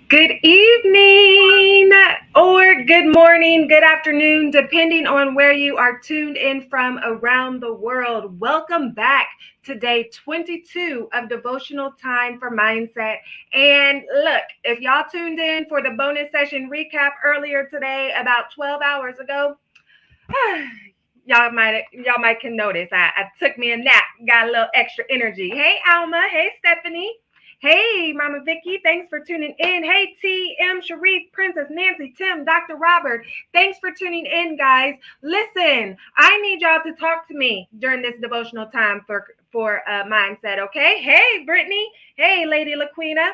Good evening or good morning, good afternoon, depending on where you are tuned in from around the world. Welcome back to day 22 of Devotional Time for Mindset. And look, if y'all tuned in for the bonus session recap earlier today, about 12 hours ago, y'all might can notice I took me a nap, got a little extra energy. Hey Alma, hey Stephanie. Hey, Mama Vicky, thanks for tuning in. Hey, TM, Sharif, Princess, Nancy, Tim, Dr. Robert, thanks for tuning in, guys. Listen, I need y'all to talk to me during this devotional time for mindset, okay? Hey, Brittany. Hey, Lady Laquina.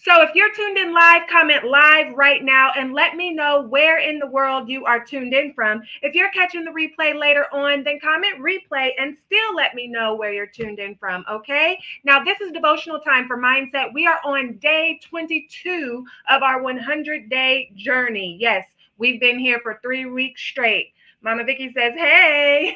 So if you're tuned in live, comment live right now and let me know where in the world you are tuned in from. If you're catching the replay later on, then comment replay and still let me know where you're tuned in from, okay? Now, this is devotional time for mindset. We are on day 22 of our 100-day journey. Yes, we've been here for 3 weeks straight. Mama Vicky says, hey,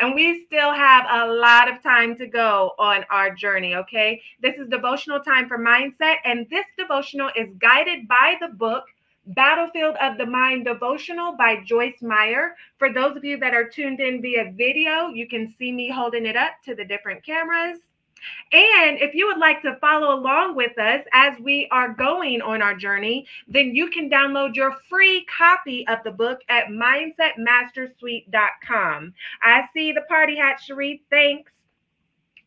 and we still have a lot of time to go on our journey, okay? This is devotional time for mindset, and this devotional is guided by the book Battlefield of the Mind Devotional by Joyce Meyer. For those of you that are tuned in via video, you can see me holding it up to the different cameras. And if you would like to follow along with us as we are going on our journey, then you can download your free copy of the book at mindsetmastersuite.com. I see the party hat, Sharif. Thanks.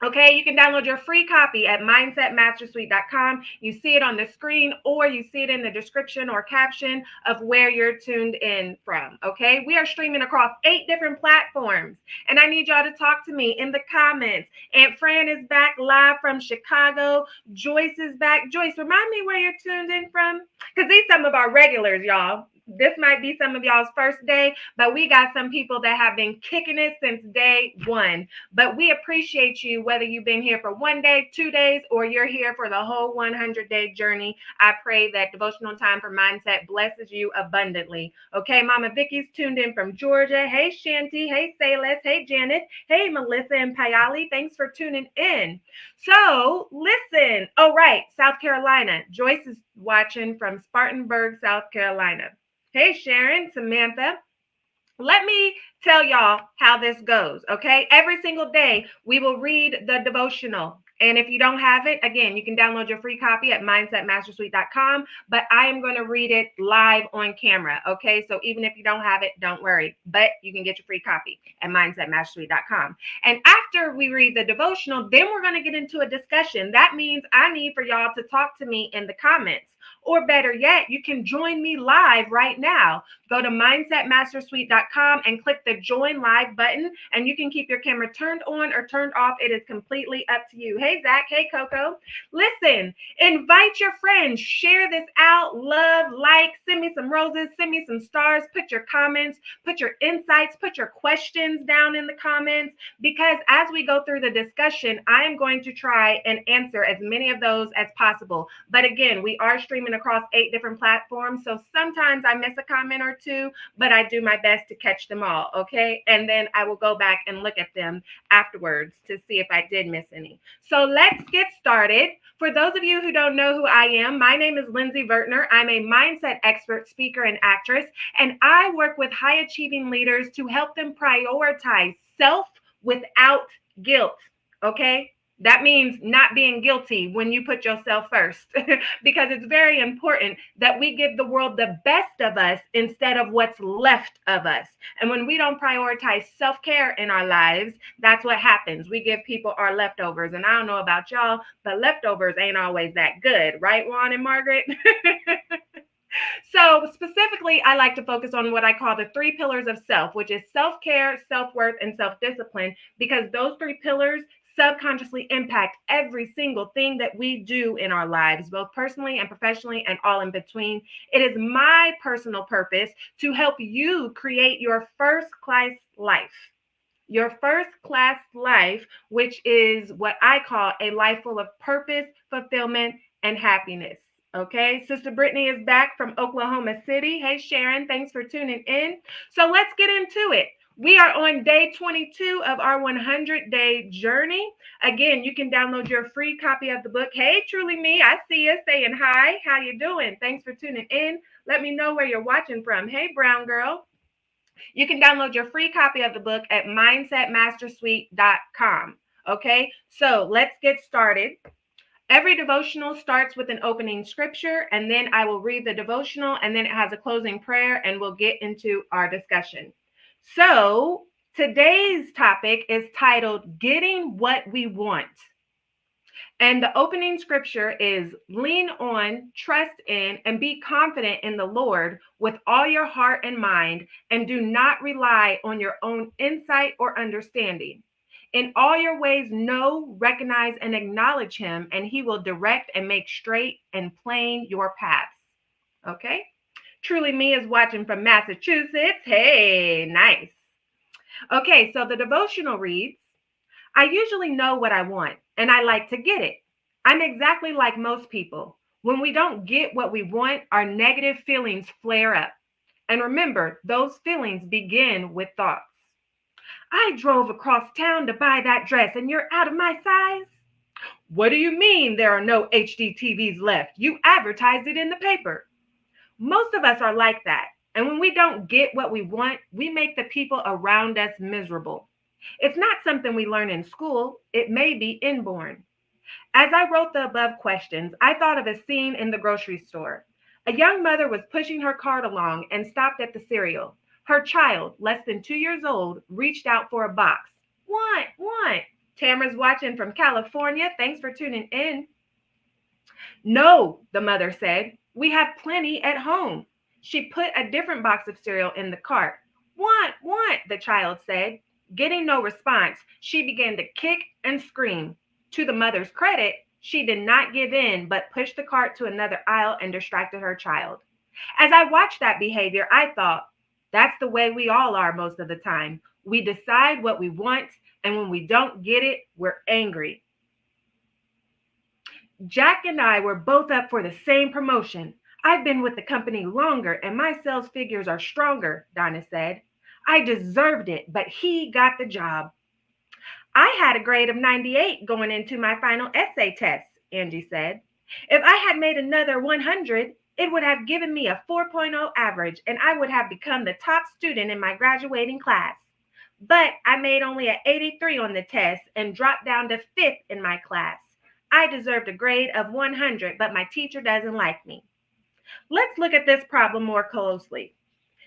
Okay, you can download your free copy at mindsetmastersuite.com. You see it on the screen or you see it in the description or caption of where you're tuned in from. Okay, we are streaming across 8 different platforms, and I need y'all to talk to me in the comments. Aunt Fran is back live from Chicago. Joyce is back. Joyce, remind me where you're tuned in from, because these some of our regulars, y'all. This might be some of y'all's first day, but we got some people that have been kicking it since day one. But we appreciate you, whether you've been here for 1 day, 2 days, or you're here for the whole 100-day journey. I pray that devotional time for mindset blesses you abundantly. Okay, Mama Vicky's tuned in from Georgia. Hey, Shanti. Hey, Sayles. Hey, Janet. Hey, Melissa and Payali. Thanks for tuning in. So, listen. Oh, right. South Carolina. Joyce is watching from Spartanburg, South Carolina. Hey, Sharon, Samantha. Let me tell y'all how this goes, okay? Every single day, we will read the devotional. And if you don't have it, again, you can download your free copy at mindsetmastersuite.com. But I am going to read it live on camera, okay? So even if you don't have it, don't worry. But you can get your free copy at mindsetmastersuite.com. And after we read the devotional, then we're going to get into a discussion. That means I need for y'all to talk to me in the comments. Or better yet, you can join me live right now. Go to mindsetmastersuite.com and click the join live button, and you can keep your camera turned on or turned off. It is completely up to you. Hey, Zach. Hey, Coco. Listen, invite your friends, share this out, love, like, send me some roses, send me some stars, put your comments, put your insights, put your questions down in the comments, because as we go through the discussion, I am going to try and answer as many of those as possible. But again, we are streaming across 8 different platforms, so sometimes I miss a comment or two, but I do my best to catch them all, okay? And then I will go back and look at them afterwards to see if I did miss any. So let's get started. For those of you who don't know who I am, my name is Lindsay Vertner. I'm a mindset expert, speaker, and actress, and I work with high-achieving leaders to help them prioritize self without guilt, okay? That means not being guilty when you put yourself first, because it's very important that we give the world the best of us instead of what's left of us. And when we don't prioritize self-care in our lives, that's what happens. We give people our leftovers. And I don't know about y'all, but leftovers ain't always that good, right, Juan and Margaret? So specifically, I like to focus on what I call the 3 pillars of self, which is self-care, self-worth, and self-discipline, because those 3 pillars subconsciously impact every single thing that we do in our lives, both personally and professionally and all in between. It is my personal purpose to help you create your first class life. Your first class life, which is what I call a life full of purpose, fulfillment, and happiness. Okay, Sister Brittany is back from Oklahoma City. Hey, Sharon, thanks for tuning in. So let's get into it. We are on day 22 of our 100-day journey. Again, you can download your free copy of the book. Hey, truly me, I see you saying hi. How you doing? Thanks for tuning in. Let me know where you're watching from. Hey, brown girl. You can download your free copy of the book at mindsetmastersuite.com. Okay, so let's get started. Every devotional starts with an opening scripture, and then I will read the devotional, and then it has a closing prayer, and we'll get into our discussion. So, today's topic is titled Getting What We Want. And the opening scripture is lean on, trust in, and be confident in the Lord with all your heart and mind, and do not rely on your own insight or understanding. In all your ways, know, recognize, and acknowledge him, and he will direct and make straight and plain your paths. Okay? Truly Me is watching from Massachusetts. Hey, nice. Okay, so the devotional reads, I usually know what I want, and I like to get it. I'm exactly like most people. When we don't get what we want, our negative feelings flare up. And remember, those feelings begin with thoughts. I drove across town to buy that dress, and you're out of my size? What do you mean there are no HD TVs left? You advertised it in the paper. Most of us are like that. And when we don't get what we want, we make the people around us miserable. It's not something we learn in school, it may be inborn. As I wrote the above questions, I thought of a scene in the grocery store. A young mother was pushing her cart along and stopped at the cereal. Her child, less than 2 years old, reached out for a box. Want. Tamara's watching from California. Thanks for tuning in. No, the mother said. We have plenty at home. She put a different box of cereal in the cart. Want, the child said. Getting no response, she began to kick and scream. To the mother's credit, she did not give in, but pushed the cart to another aisle and distracted her child. As I watched that behavior, I thought, that's the way we all are most of the time. We decide what we want, and when we don't get it, we're angry. Jack and I were both up for the same promotion. I've been with the company longer, and my sales figures are stronger, Donna said. I deserved it, but he got the job. I had a grade of 98 going into my final essay test, Angie said. If I had made another 100, it would have given me a 4.0 average, and I would have become the top student in my graduating class. But I made only an 83 on the test and dropped down to 5th in my class. I deserved a grade of 100, but my teacher doesn't like me. Let's look at this problem more closely.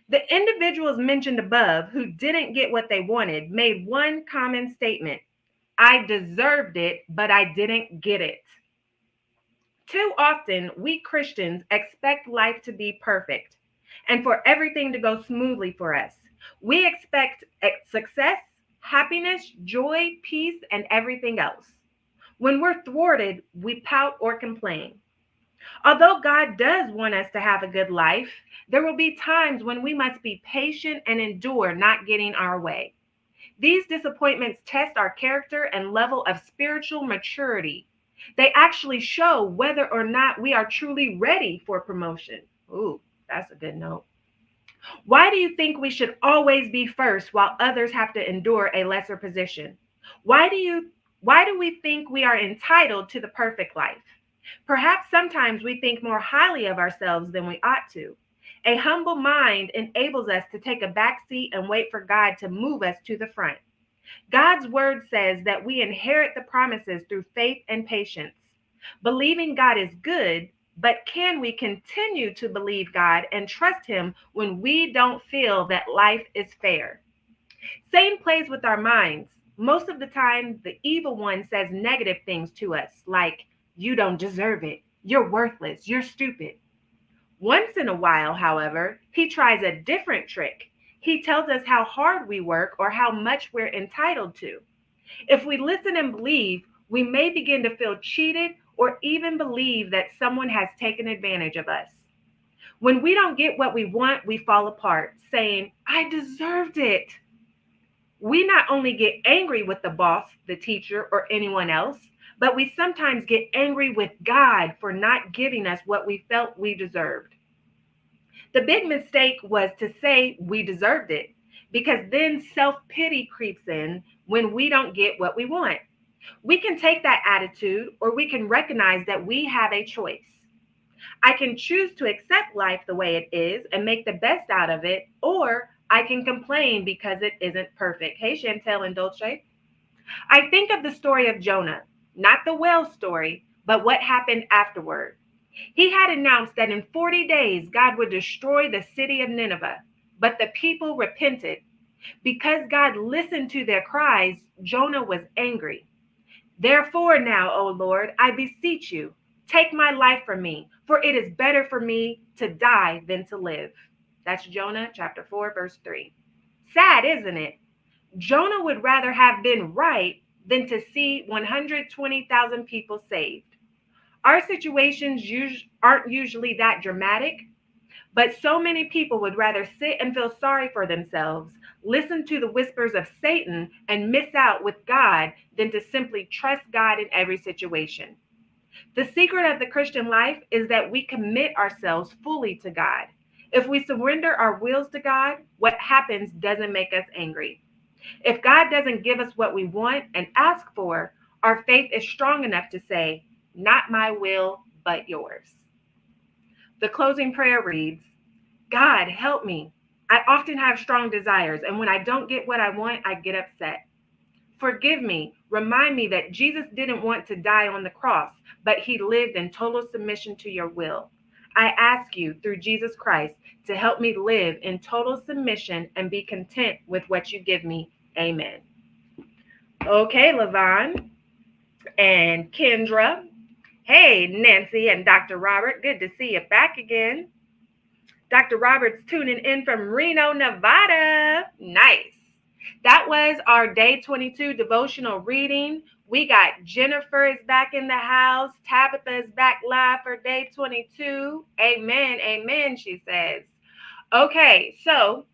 The individuals mentioned above who didn't get what they wanted made one common statement. I deserved it, but I didn't get it. Too often, we Christians expect life to be perfect and for everything to go smoothly for us. We expect success, happiness, joy, peace, and everything else. When we're thwarted, we pout or complain. Although God does want us to have a good life, there will be times when we must be patient and endure not getting our way. These disappointments test our character and level of spiritual maturity. They actually show whether or not we are truly ready for promotion. Ooh, that's a good note. Why do you think we should always be first while others have to endure a lesser position? Why do we think we are entitled to the perfect life? Perhaps sometimes we think more highly of ourselves than we ought to. A humble mind enables us to take a back seat and wait for God to move us to the front. God's word says that we inherit the promises through faith and patience. Believing God is good, but can we continue to believe God and trust him when we don't feel that life is fair? Satan plays with our minds. Most of the time, the evil one says negative things to us, like, you don't deserve it, you're worthless, you're stupid. Once in a while, however, he tries a different trick. He tells us how hard we work or how much we're entitled to. If we listen and believe, we may begin to feel cheated or even believe that someone has taken advantage of us. When we don't get what we want, we fall apart, saying, I deserved it. We not only get angry with the boss, the teacher, or anyone else, but we sometimes get angry with God for not giving us what we felt we deserved. The big mistake was to say we deserved it, because then self-pity creeps in when we don't get what we want. We can take that attitude, or we can recognize that we have a choice. I can choose to accept life the way it is and make the best out of it, or I can complain because it isn't perfect. Hey, Chantel and Dolce. I think of the story of Jonah, not the whale story, but what happened afterward. He had announced that in 40 days God would destroy the city of Nineveh, but the people repented. Because God listened to their cries, Jonah was angry. Therefore, now, O Lord, I beseech you, take my life from me, for it is better for me to die than to live. That's Jonah chapter 4, verse 3. Sad, isn't it? Jonah would rather have been right than to see 120,000 people saved. Our situations aren't usually that dramatic, but so many people would rather sit and feel sorry for themselves, listen to the whispers of Satan, and miss out with God than to simply trust God in every situation. The secret of the Christian life is that we commit ourselves fully to God. If we surrender our wills to God, what happens doesn't make us angry. If God doesn't give us what we want and ask for, our faith is strong enough to say, not my will, but yours. The closing prayer reads, God, help me. I often have strong desires, and when I don't get what I want, I get upset. Forgive me. Remind me that Jesus didn't want to die on the cross, but he lived in total submission to your will. I ask you, through Jesus Christ, to help me live in total submission and be content with what you give me. Amen. Okay, Levon and Kendra. Hey, Nancy and Dr. Robert. Good to see you back again. Dr. Robert's tuning in from Reno, Nevada. Nice. That was our day 22 devotional reading. We got Jennifer is back in the house. Tabitha is back live for day 22. Amen. Amen, she says. Okay, so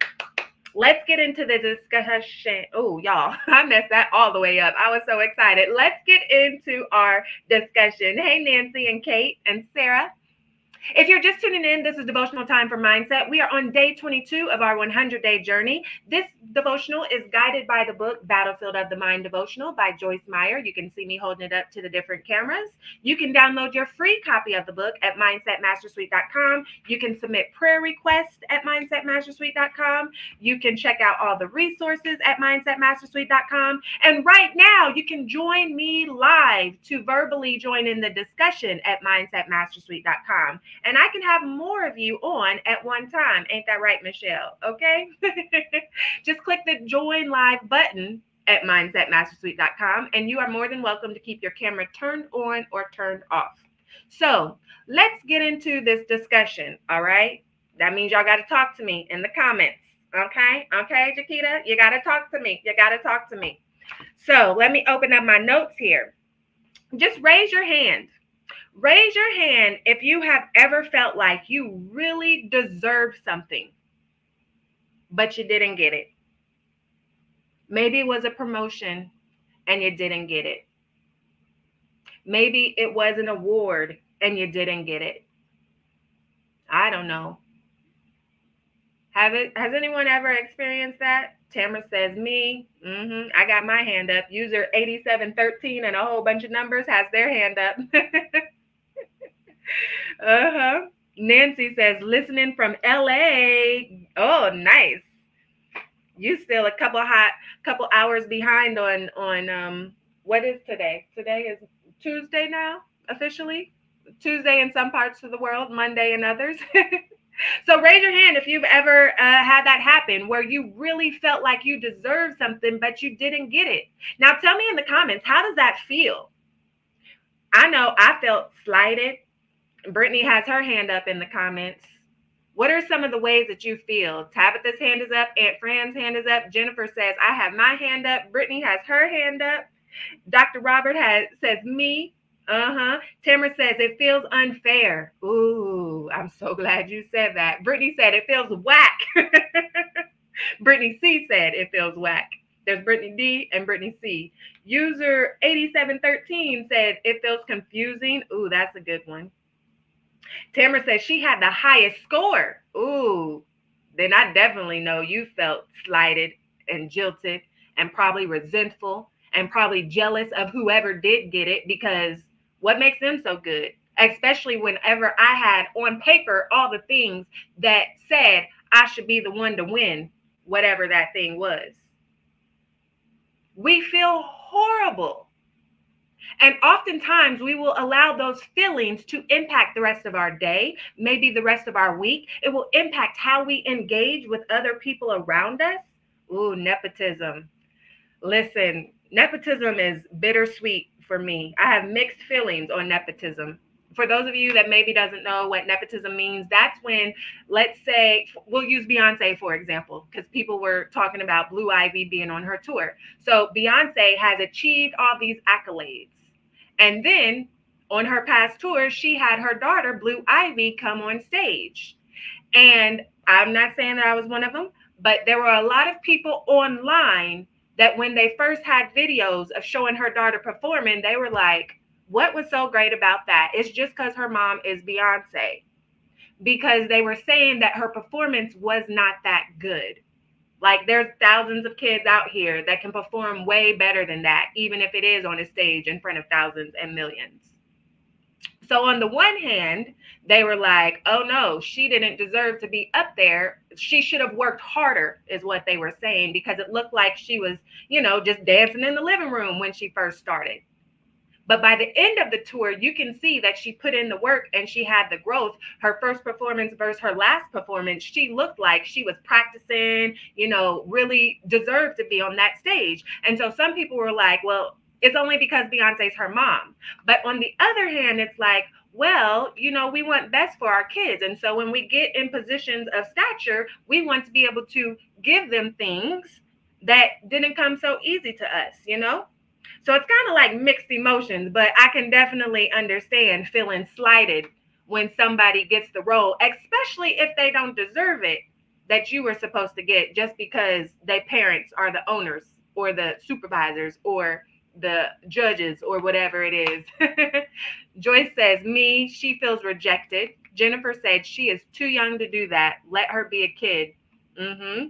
let's get into the discussion. Oh, y'all, I messed that all the way up. I was so excited. Let's get into our discussion. Hey, Nancy and Kate and Sarah. If you're just tuning in, this is Devotional Time for Mindset. We are on day 22 of our 100-day journey. This devotional is guided by the book Battlefield of the Mind Devotional by Joyce Meyer. You can see me holding it up to the different cameras. You can download your free copy of the book at mindsetmastersuite.com. You can submit prayer requests at mindsetmastersuite.com. You can check out all the resources at mindsetmastersuite.com. And right now, you can join me live to verbally join in the discussion at mindsetmastersuite.com. And I can have more of you on at one time. Ain't that right, Michelle? Okay. Just click the join live button at mindsetmastersuite.com, and you are more than welcome to keep your camera turned on or turned off. So let's get into this discussion. All right. That means y'all got to talk to me in the comments. Okay. Okay, Jaquita, you got to talk to me. You got to talk to me. So let me open up my notes here. Just raise your hand. Raise your hand if you have ever felt like you really deserved something, but you didn't get it. Maybe it was a promotion and you didn't get it. Maybe it was an award and you didn't get it. I don't know. Has anyone ever experienced that? Tamara says me. I got my hand up. User 8713 and a whole bunch of numbers has their hand up. Nancy says, listening from LA. Oh, nice. You still a couple hours behind on what is today? Today is Tuesday now, officially. Tuesday in some parts of the world, Monday in others. So raise your hand if you've ever had that happen where you really felt like you deserved something, but you didn't get it. Now tell me in the comments, how does that feel? I know I felt slighted. Brittany has her hand up in the comments. What are some of the ways that you feel? Tabitha's hand is up. Aunt Fran's hand is up. Jennifer says, I have my hand up. Brittany has her hand up. Dr. Robert says, me. Tamara says, it feels unfair. Ooh, I'm so glad you said that. Brittany said, it feels whack. Brittany C said, it feels whack. There's Brittany D and Brittany C. User 8713 said, it feels confusing. Ooh, that's a good one. Tamara says she had the highest score. Ooh, then I definitely know you felt slighted and jilted and probably resentful and probably jealous of whoever did get it, because what makes them so good? Especially whenever I had on paper all the things that said I should be the one to win, whatever that thing was. We feel horrible. And oftentimes we will allow those feelings to impact the rest of our day, maybe the rest of our week. It will impact how we engage with other people around us. Ooh, nepotism. Listen, nepotism is bittersweet for me. I have mixed feelings on nepotism. For those of you that maybe doesn't know what nepotism means, that's when, let's say, we'll use Beyonce for example, because people were talking about Blue Ivy being on her tour. So Beyonce has achieved all these accolades. And then on her past tours, she had her daughter, Blue Ivy, come on stage. And I'm not saying that I was one of them, but there were a lot of people online that when they first had videos of showing her daughter performing, they were like, what was so great about that? It's just because her mom is Beyonce. Because they were saying that her performance was not that good. Like there's thousands of kids out here that can perform way better than that, even if it is on a stage in front of thousands and millions. So on the one hand, they were like, oh no, she didn't deserve to be up there. She should have worked harder, is what they were saying, because it looked like she was, just dancing in the living room when she first started. But by the end of the tour, you can see that she put in the work and she had the growth. Her first performance versus her last performance, she looked like she was practicing, really deserved to be on that stage. And so some people were like, well, it's only because Beyonce's her mom. But on the other hand, it's like, well, we want best for our kids. And so when we get in positions of stature, we want to be able to give them things that didn't come so easy to us. So it's kind of like mixed emotions, but I can definitely understand feeling slighted when somebody gets the role, especially if they don't deserve it, that you were supposed to get just because their parents are the owners or the supervisors or the judges or whatever it is. Joyce says, me, she feels rejected. Jennifer said she is too young to do that. Let her be a kid. Mm-hmm.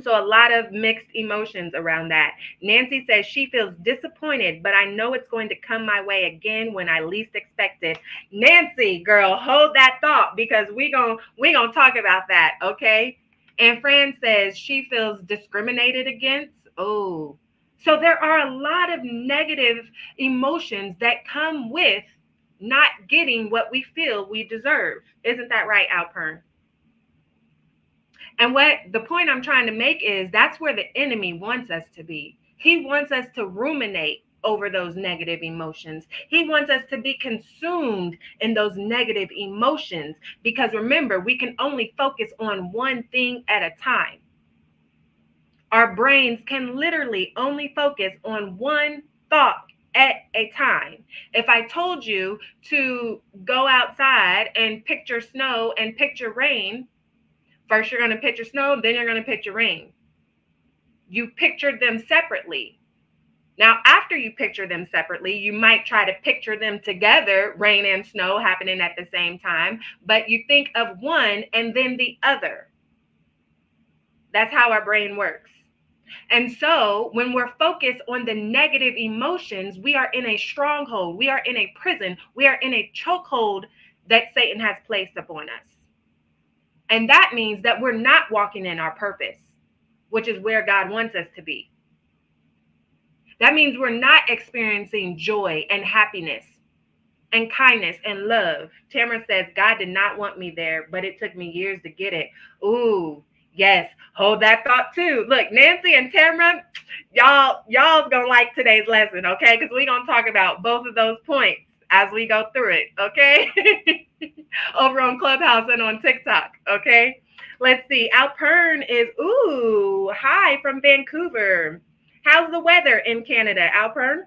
So a lot of mixed emotions around that. Nancy says she feels disappointed, but I know it's going to come my way again when I least expect it. Nancy, girl, hold that thought, because we gonna talk about that, okay? And Fran says she feels discriminated against. Oh, so there are a lot of negative emotions that come with not getting what we feel we deserve. Isn't that right, Alpern? And what the point I'm trying to make is that's where the enemy wants us to be. He wants us to ruminate over those negative emotions. He wants us to be consumed in those negative emotions, because remember, we can only focus on one thing at a time. Our brains can literally only focus on one thought at a time. If I told you to go outside and picture snow and picture rain, first, you're going to picture snow, then you're going to picture rain. You pictured them separately. Now, after you picture them separately, you might try to picture them together, rain and snow happening at the same time, but you think of one and then the other. That's how our brain works. And so when we're focused on the negative emotions, we are in a stronghold. We are in a prison. We are in a chokehold that Satan has placed upon us. And that means that we're not walking in our purpose, which is where God wants us to be. That means we're not experiencing joy and happiness and kindness and love. Tamara says, God did not want me there, but it took me years to get it. Ooh, yes. Hold that thought too. Look, Nancy and Tamara, y'all's gonna like today's lesson, okay? Because we're gonna talk about both of those points as we go through it, okay? Over on Clubhouse and on TikTok, okay? Let's see. Alpern is, hi from Vancouver. How's the weather in Canada, Alpern?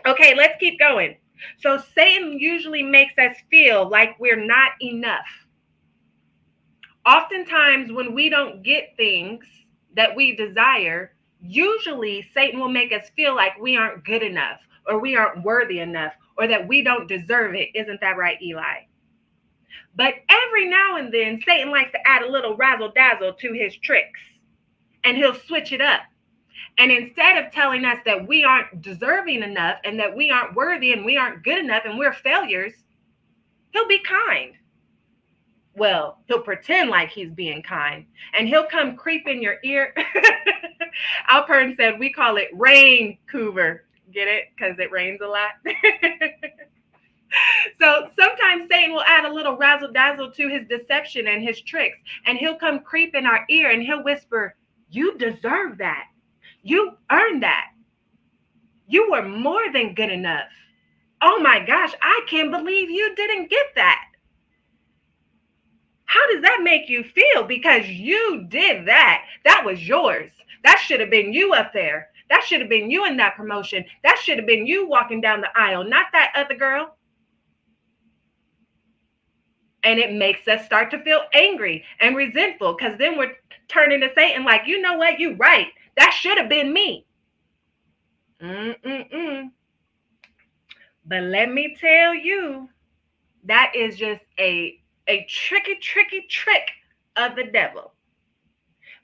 Okay, let's keep going. So Satan usually makes us feel like we're not enough. Oftentimes when we don't get things that we desire, usually Satan will make us feel like we aren't good enough, or we aren't worthy enough, or that we don't deserve it. Isn't that right, Eli? But every now and then, Satan likes to add a little razzle dazzle to his tricks, and he'll switch it up. And instead of telling us that we aren't deserving enough and that we aren't worthy and we aren't good enough and we're failures, he'll be kind. Well, he'll pretend like he's being kind, and he'll come creep in your ear. Alpern said we call it rain Coover. Get it? Because it rains a lot. So sometimes Satan will add a little razzle dazzle to his deception and his tricks, and he'll come creep in our ear and he'll whisper, "You deserve that. You earned that. You were more than good enough. Oh my gosh, I can't believe you didn't get that. How does that make you feel? Because you did that. That was yours. That should have been you up there. That should have been you in that promotion. That should have been you walking down the aisle, not that other girl." And it makes us start to feel angry and resentful, because then we're turning to Satan like, you know what? You're right. That should have been me. But let me tell you, that is just a tricky trick of the devil.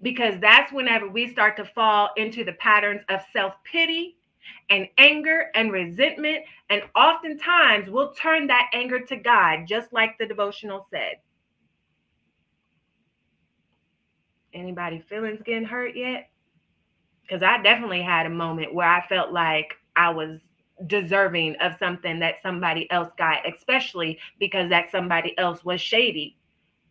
Because that's whenever we start to fall into the patterns of self-pity and anger and resentment. And oftentimes we'll turn that anger to God, just like the devotional said. Anybody feelings getting hurt yet? Because I definitely had a moment where I felt like I was deserving of something that somebody else got, especially because that somebody else was shady.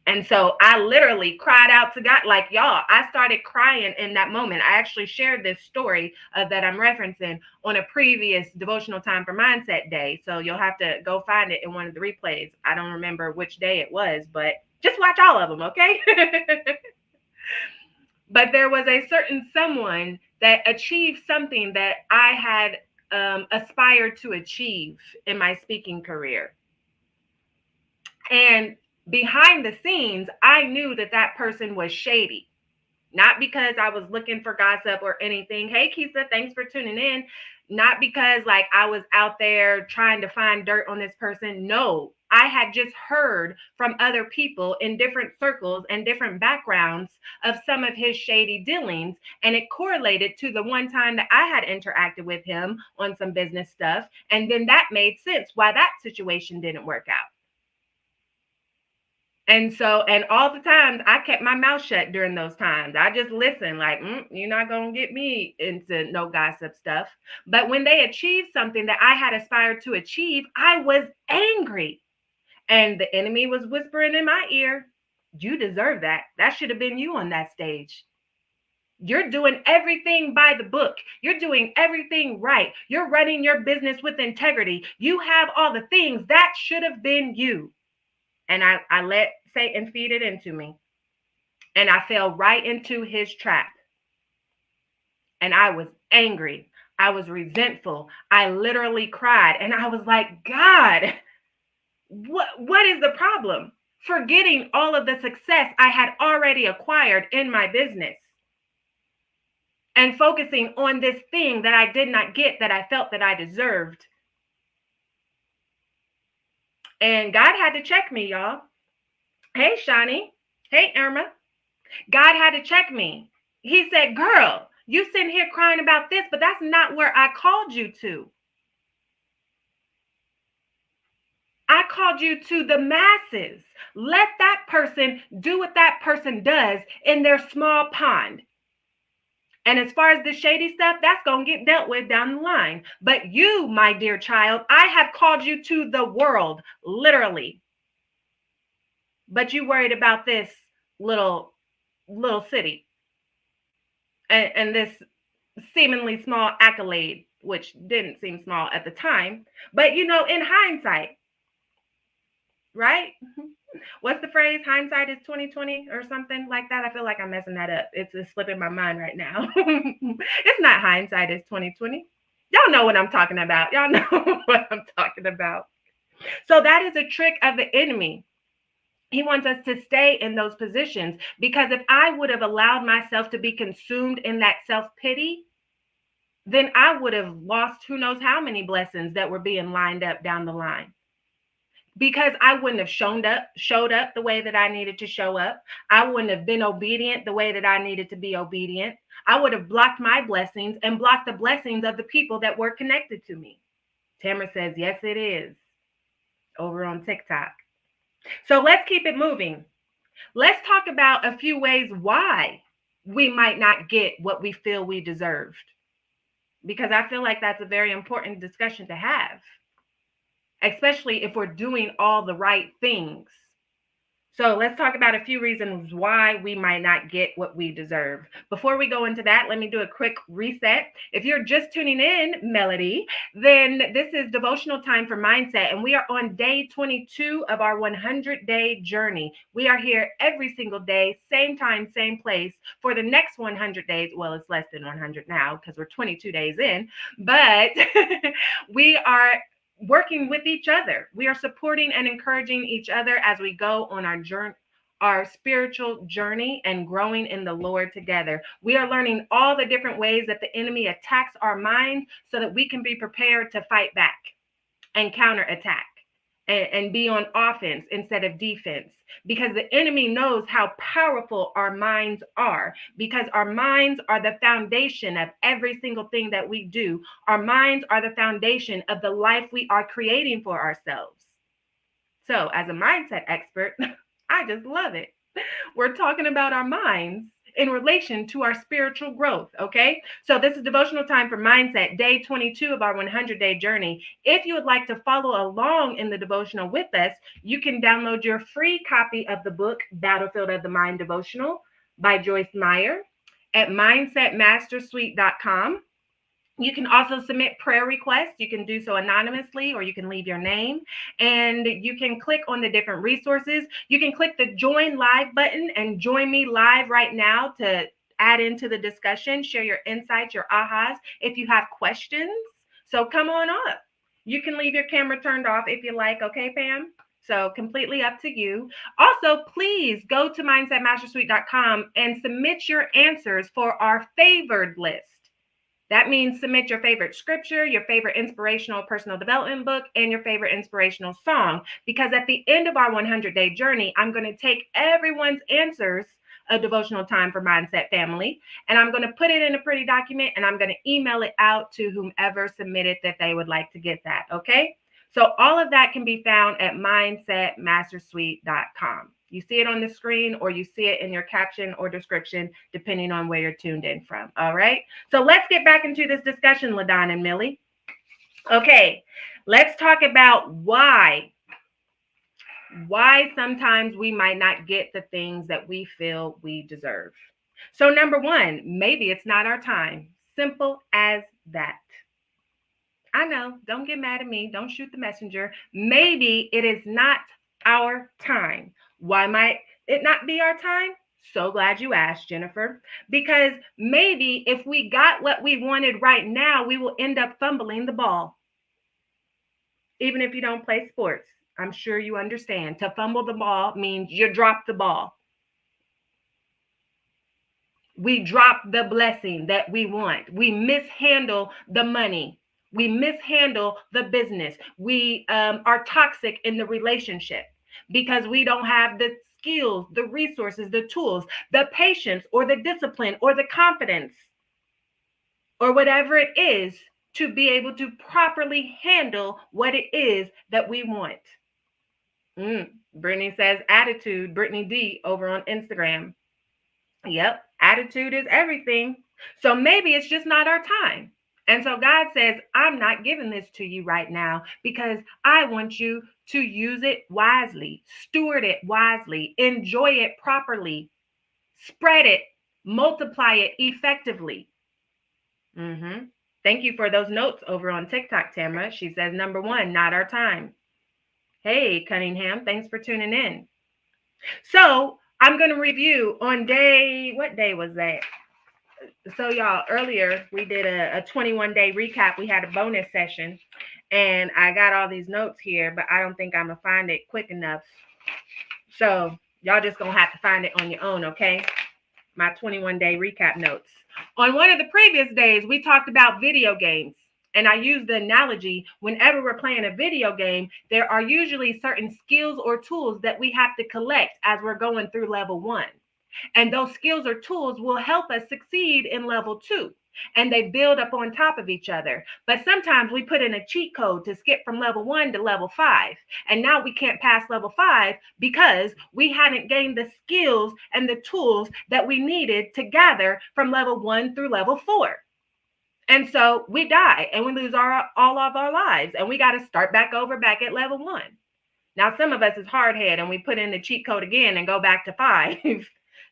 And so I literally cried out to God, like, y'all, I started crying in that moment. I actually shared this story that I'm referencing on a previous devotional time for mindset day. So you'll have to go find it in one of the replays. I don't remember which day it was, but just watch all of them, okay? But there was a certain someone that achieved something that I had aspired to achieve in my speaking career. And behind the scenes, I knew that that person was shady. Not because I was looking for gossip or anything. Hey, Keisha, thanks for tuning in. Not because like I was out there trying to find dirt on this person. No, I had just heard from other people in different circles and different backgrounds of some of his shady dealings. And it correlated to the one time that I had interacted with him on some business stuff. And then that made sense why that situation didn't work out. And so, and all the times I kept my mouth shut during those times. I just listened like, you're not going to get me into no gossip stuff. But when they achieved something that I had aspired to achieve, I was angry. And the enemy was whispering in my ear, "You deserve that. That should have been you on that stage. You're doing everything by the book. You're doing everything right. You're running your business with integrity. You have all the things. That should have been you." And I let Satan feed it into me. And I fell right into his trap. And I was angry. I was resentful. I literally cried. And I was like, God, what is the problem? Forgetting all of the success I had already acquired in my business. And focusing on this thing that I did not get, that I felt that I deserved. And God had to check me, y'all. Hey, Shani. Hey, Irma. God had to check me. He said, "Girl, you sitting here crying about this, but that's not where I called you to. I called you to the masses. Let that person do what that person does in their small pond. And as far as the shady stuff, that's going to get dealt with down the line. But you, my dear child, I have called you to the world, literally. But you worried about this little city and this seemingly small accolade, which didn't seem small at the time. But, in hindsight, right? What's the phrase? Hindsight is 2020 or something like that. I feel like I'm messing that up. It's slipping my mind right now. It's not hindsight is 2020. Y'all know what I'm talking about. Y'all know what I'm talking about. So that is a trick of the enemy. He wants us to stay in those positions, because if I would have allowed myself to be consumed in that self-pity, then I would have lost who knows how many blessings that were being lined up down the line. because I wouldn't have showed up the way that I needed to show up. I wouldn't have been obedient the way that I needed to be obedient. I would have blocked my blessings and blocked the blessings of the people that were connected to me. Tamara says, yes, it is, over on TikTok. So let's keep it moving. Let's talk about a few ways why we might not get what we feel we deserved, because I feel like that's a very important discussion to have, especially if we're doing all the right things. So let's talk about a few reasons why we might not get what we deserve. Before we go into that, let me do a quick reset. If you're just tuning in, Melody, then this is Devotional Time for Mindset, and we are on day 22 of our 100-day journey. We are here every single day, same time, same place, for the next 100 days. Well, it's less than 100 now because we're 22 days in, but we are working with each other. We are supporting and encouraging each other as we go on our journey, our spiritual journey, and growing in the Lord together. We are learning all the different ways that the enemy attacks our minds so that we can be prepared to fight back and counterattack and be on offense instead of defense, because the enemy knows how powerful our minds are, because our minds are the foundation of every single thing that we do. Our minds are the foundation of the life we are creating for ourselves. So as a mindset expert, I just love it. We're talking about our minds in relation to our spiritual growth, okay? So this is Devotional Time for Mindset, day 22 of our 100-day journey. If you would like to follow along in the devotional with us, you can download your free copy of the book, Battlefield of the Mind Devotional by Joyce Meyer at mindsetmastersuite.com. You can also submit prayer requests. You can do so anonymously, or you can leave your name, and you can click on the different resources. You can click the join live button and join me live right now to add into the discussion, share your insights, your ahas, if you have questions. So come on up. You can leave your camera turned off if you like. Okay, Pam? So completely up to you. Also, please go to mindsetmastersuite.com and submit your answers for our favored list. That means submit your favorite scripture, your favorite inspirational personal development book, and your favorite inspirational song. Because at the end of our 100-day journey, I'm going to take everyone's answers, a devotional time for Mindset family, and I'm going to put it in a pretty document, and I'm going to email it out to whomever submitted that they would like to get that. Okay? So all of that can be found at mindsetmastersuite.com. You see it on the screen, or you see it in your caption or description, depending on where you're tuned in from. All right. So let's get back into this discussion, LaDon and Millie. Okay. Let's talk about why sometimes we might not get the things that we feel we deserve. So number one, maybe it's not our time. Simple as that. I know. Don't get mad at me. Don't shoot the messenger. Maybe it is not our time. Why might it not be our time? So glad you asked, Jennifer. Because maybe if we got what we wanted right now, we will end up fumbling the ball. Even if you don't play sports, I'm sure you understand. To fumble the ball means you drop the ball. We drop the blessing that we want. We mishandle the money. We mishandle the business. We are toxic in the relationship because we don't have the skills, the resources, the tools, the patience, or the discipline, or the confidence, or whatever it is to be able to properly handle what it is that we want. Brittany says attitude, Brittany D over on Instagram. Yep, attitude is everything. So maybe it's just not our time. And so God says, I'm not giving this to you right now because I want you to use it wisely, steward it wisely, enjoy it properly, spread it, multiply it effectively. Thank you for those notes over on TikTok, Tamara. She says, number one, not our time. Hey, Cunningham, thanks for tuning in. So I'm going to review on what day was that? So y'all, earlier we did a 21-day recap. We had a bonus session, and I got all these notes here, but I don't think I'm going to find it quick enough. So y'all just going to have to find it on your own, okay? My 21-day recap notes. On one of the previous days, we talked about video games And I use the analogy, whenever we're playing a video game, there are usually certain skills or tools that we have to collect as we're going through level 1. And those skills or tools will help us succeed in level 2. And they build up on top of each other. But sometimes we put in a cheat code to skip from level 1 to level 5. And now we can't pass level 5 because we hadn't gained the skills and the tools that we needed to gather from level 1 through level 4. And so we die and we lose all of our lives. And we got to start back over back at level 1. Now, some of us is hardhead and we put in the cheat code again and go back to 5.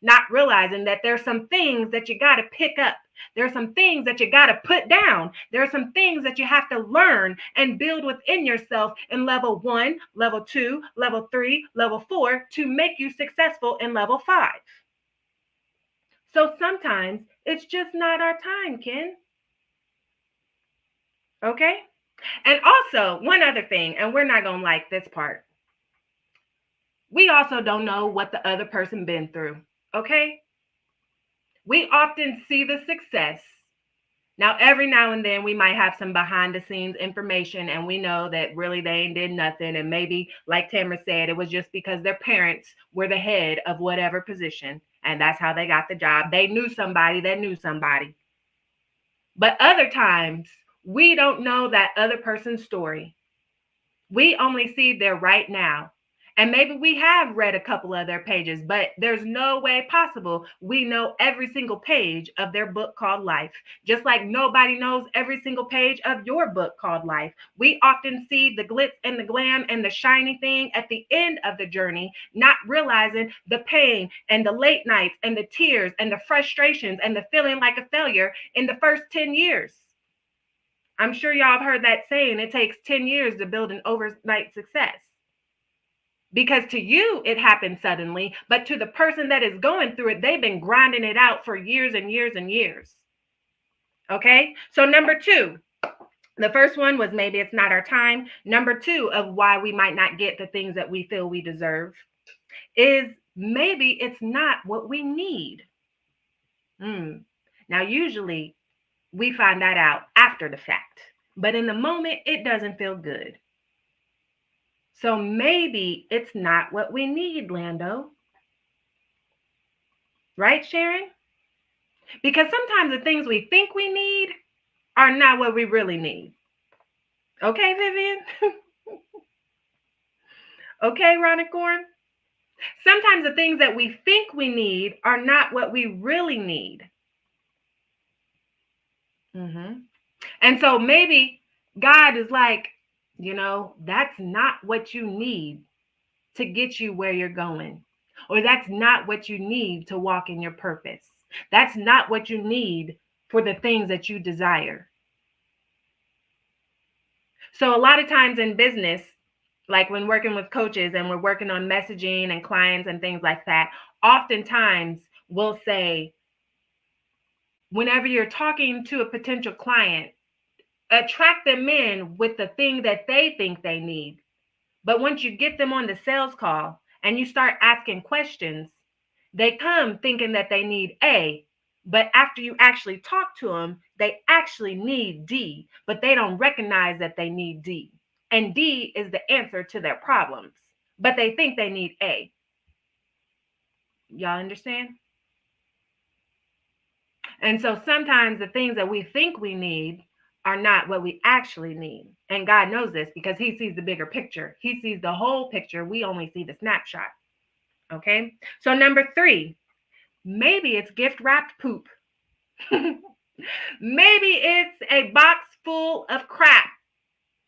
Not realizing that there's some things that you got to pick up. There's some things that you got to put down. There are some things that you have to learn and build within yourself in level 1, level 2, level 3, level 4 to make you successful in level 5. So sometimes it's just not our time, Ken. Okay? And also, one other thing, and we're not going to like this part. We also don't know what the other person been through. Okay? We often see the success. Now, every now and then we might have some behind the scenes information and we know that really they ain't did nothing. And maybe, like Tamara said, it was just because their parents were the head of whatever position. And that's how they got the job. They knew somebody that knew somebody. But other times, we don't know that other person's story. We only see their right now. And maybe we have read a couple of their pages, but there's no way possible we know every single page of their book called life. Just like nobody knows every single page of your book called life. We often see the glitz and the glam and the shiny thing at the end of the journey, not realizing the pain and the late nights and the tears and the frustrations and the feeling like a failure in the first 10 years. I'm sure y'all have heard that saying, it takes 10 years to build an overnight success. Because to you, it happened suddenly, but to the person that is going through it, they've been grinding it out for years and years and years. Okay? So number 2, the first one was maybe it's not our time. Number 2 of why we might not get the things that we feel we deserve is maybe it's not what we need. Now, usually we find that out after the fact, but in the moment, it doesn't feel good. So maybe it's not what we need, Lando. Right, Sharon? Because sometimes the things we think we need are not what we really need. Okay, Vivian? Okay, Ronicorn? Sometimes the things that we think we need are not what we really need. And so maybe God is like, that's not what you need to get you where you're going. Or that's not what you need to walk in your purpose. That's not what you need for the things that you desire. So a lot of times in business, like when working with coaches and we're working on messaging and clients and things like that, oftentimes we'll say, whenever you're talking to a potential client, attract them in with the thing that they think they need. But once you get them on the sales call and you start asking questions, they come thinking that they need A, but after you actually talk to them, they actually need D, but they don't recognize that they need D. And D is the answer to their problems, but they think they need A. Y'all understand? And so sometimes the things that we think we need are not what we actually need. And God knows this because he sees the bigger picture. He sees the whole picture. We only see the snapshot. Okay. So number 3, maybe it's gift wrapped poop. Maybe it's a box full of crap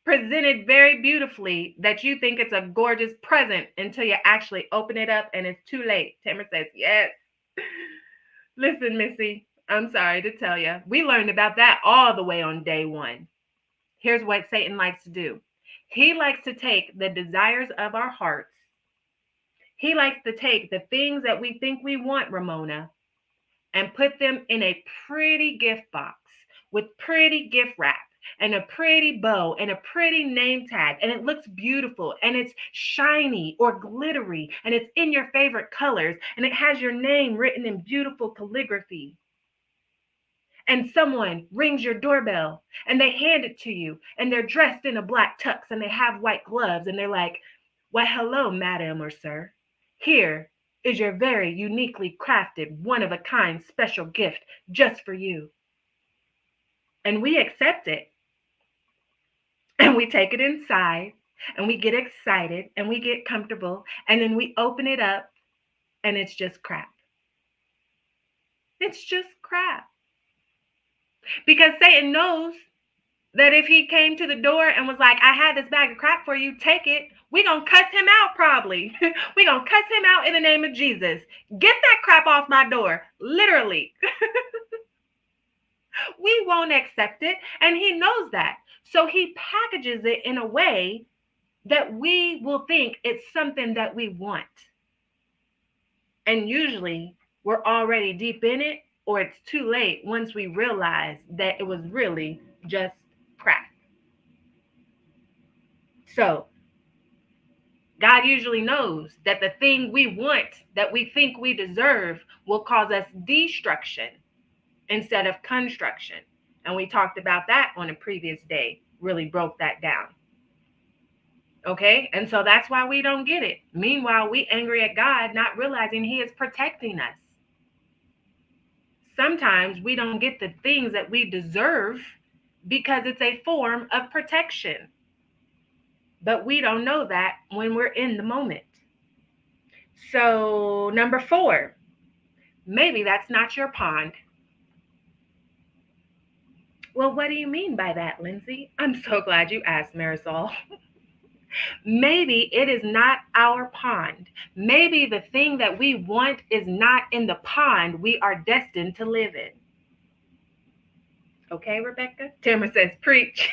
presented very beautifully that you think it's a gorgeous present until you actually open it up and it's too late. Tamara says, yes. Listen, Missy, I'm sorry to tell you, we learned about that all the way on day 1. Here's what Satan likes to do. He likes to take the desires of our hearts. He likes to take the things that we think we want, Ramona, and put them in a pretty gift box with pretty gift wrap and a pretty bow and a pretty name tag. And it looks beautiful and it's shiny or glittery and it's in your favorite colors and it has your name written in beautiful calligraphy. and someone rings your doorbell and they hand it to you and they're dressed in a black tux and they have white gloves and they're like, "Why, hello, madam or sir. Here is your very uniquely crafted, one of a kind special gift just for you." And we accept it and we take it inside and we get excited and we get comfortable and then we open it up and it's just crap. It's just crap. Because Satan knows that if he came to the door and was like, "I had this bag of crap for you, take it," we gonna cuss him out probably. We gonna cuss him out in the name of Jesus. Get that crap off my door, literally. We won't accept it, and he knows that. So he packages it in a way that we will think it's something that we want. And usually we're already deep in it, or it's too late once we realize that it was really just crap. So God usually knows that the thing we want, that we think we deserve, will cause us destruction instead of construction. And we talked about that on a previous day, really broke that down. Okay? And so that's why we don't get it. Meanwhile, we angry at God, not realizing he is protecting us. Sometimes we don't get the things that we deserve because it's a form of protection. But we don't know that when we're in the moment. So, number 4, maybe that's not your pond. Well, what do you mean by that, Lindsay? I'm so glad you asked, Marisol. Maybe it is not our pond. Maybe the thing that we want is not in the pond we are destined to live in. Okay, Rebecca? Tamara says, preach.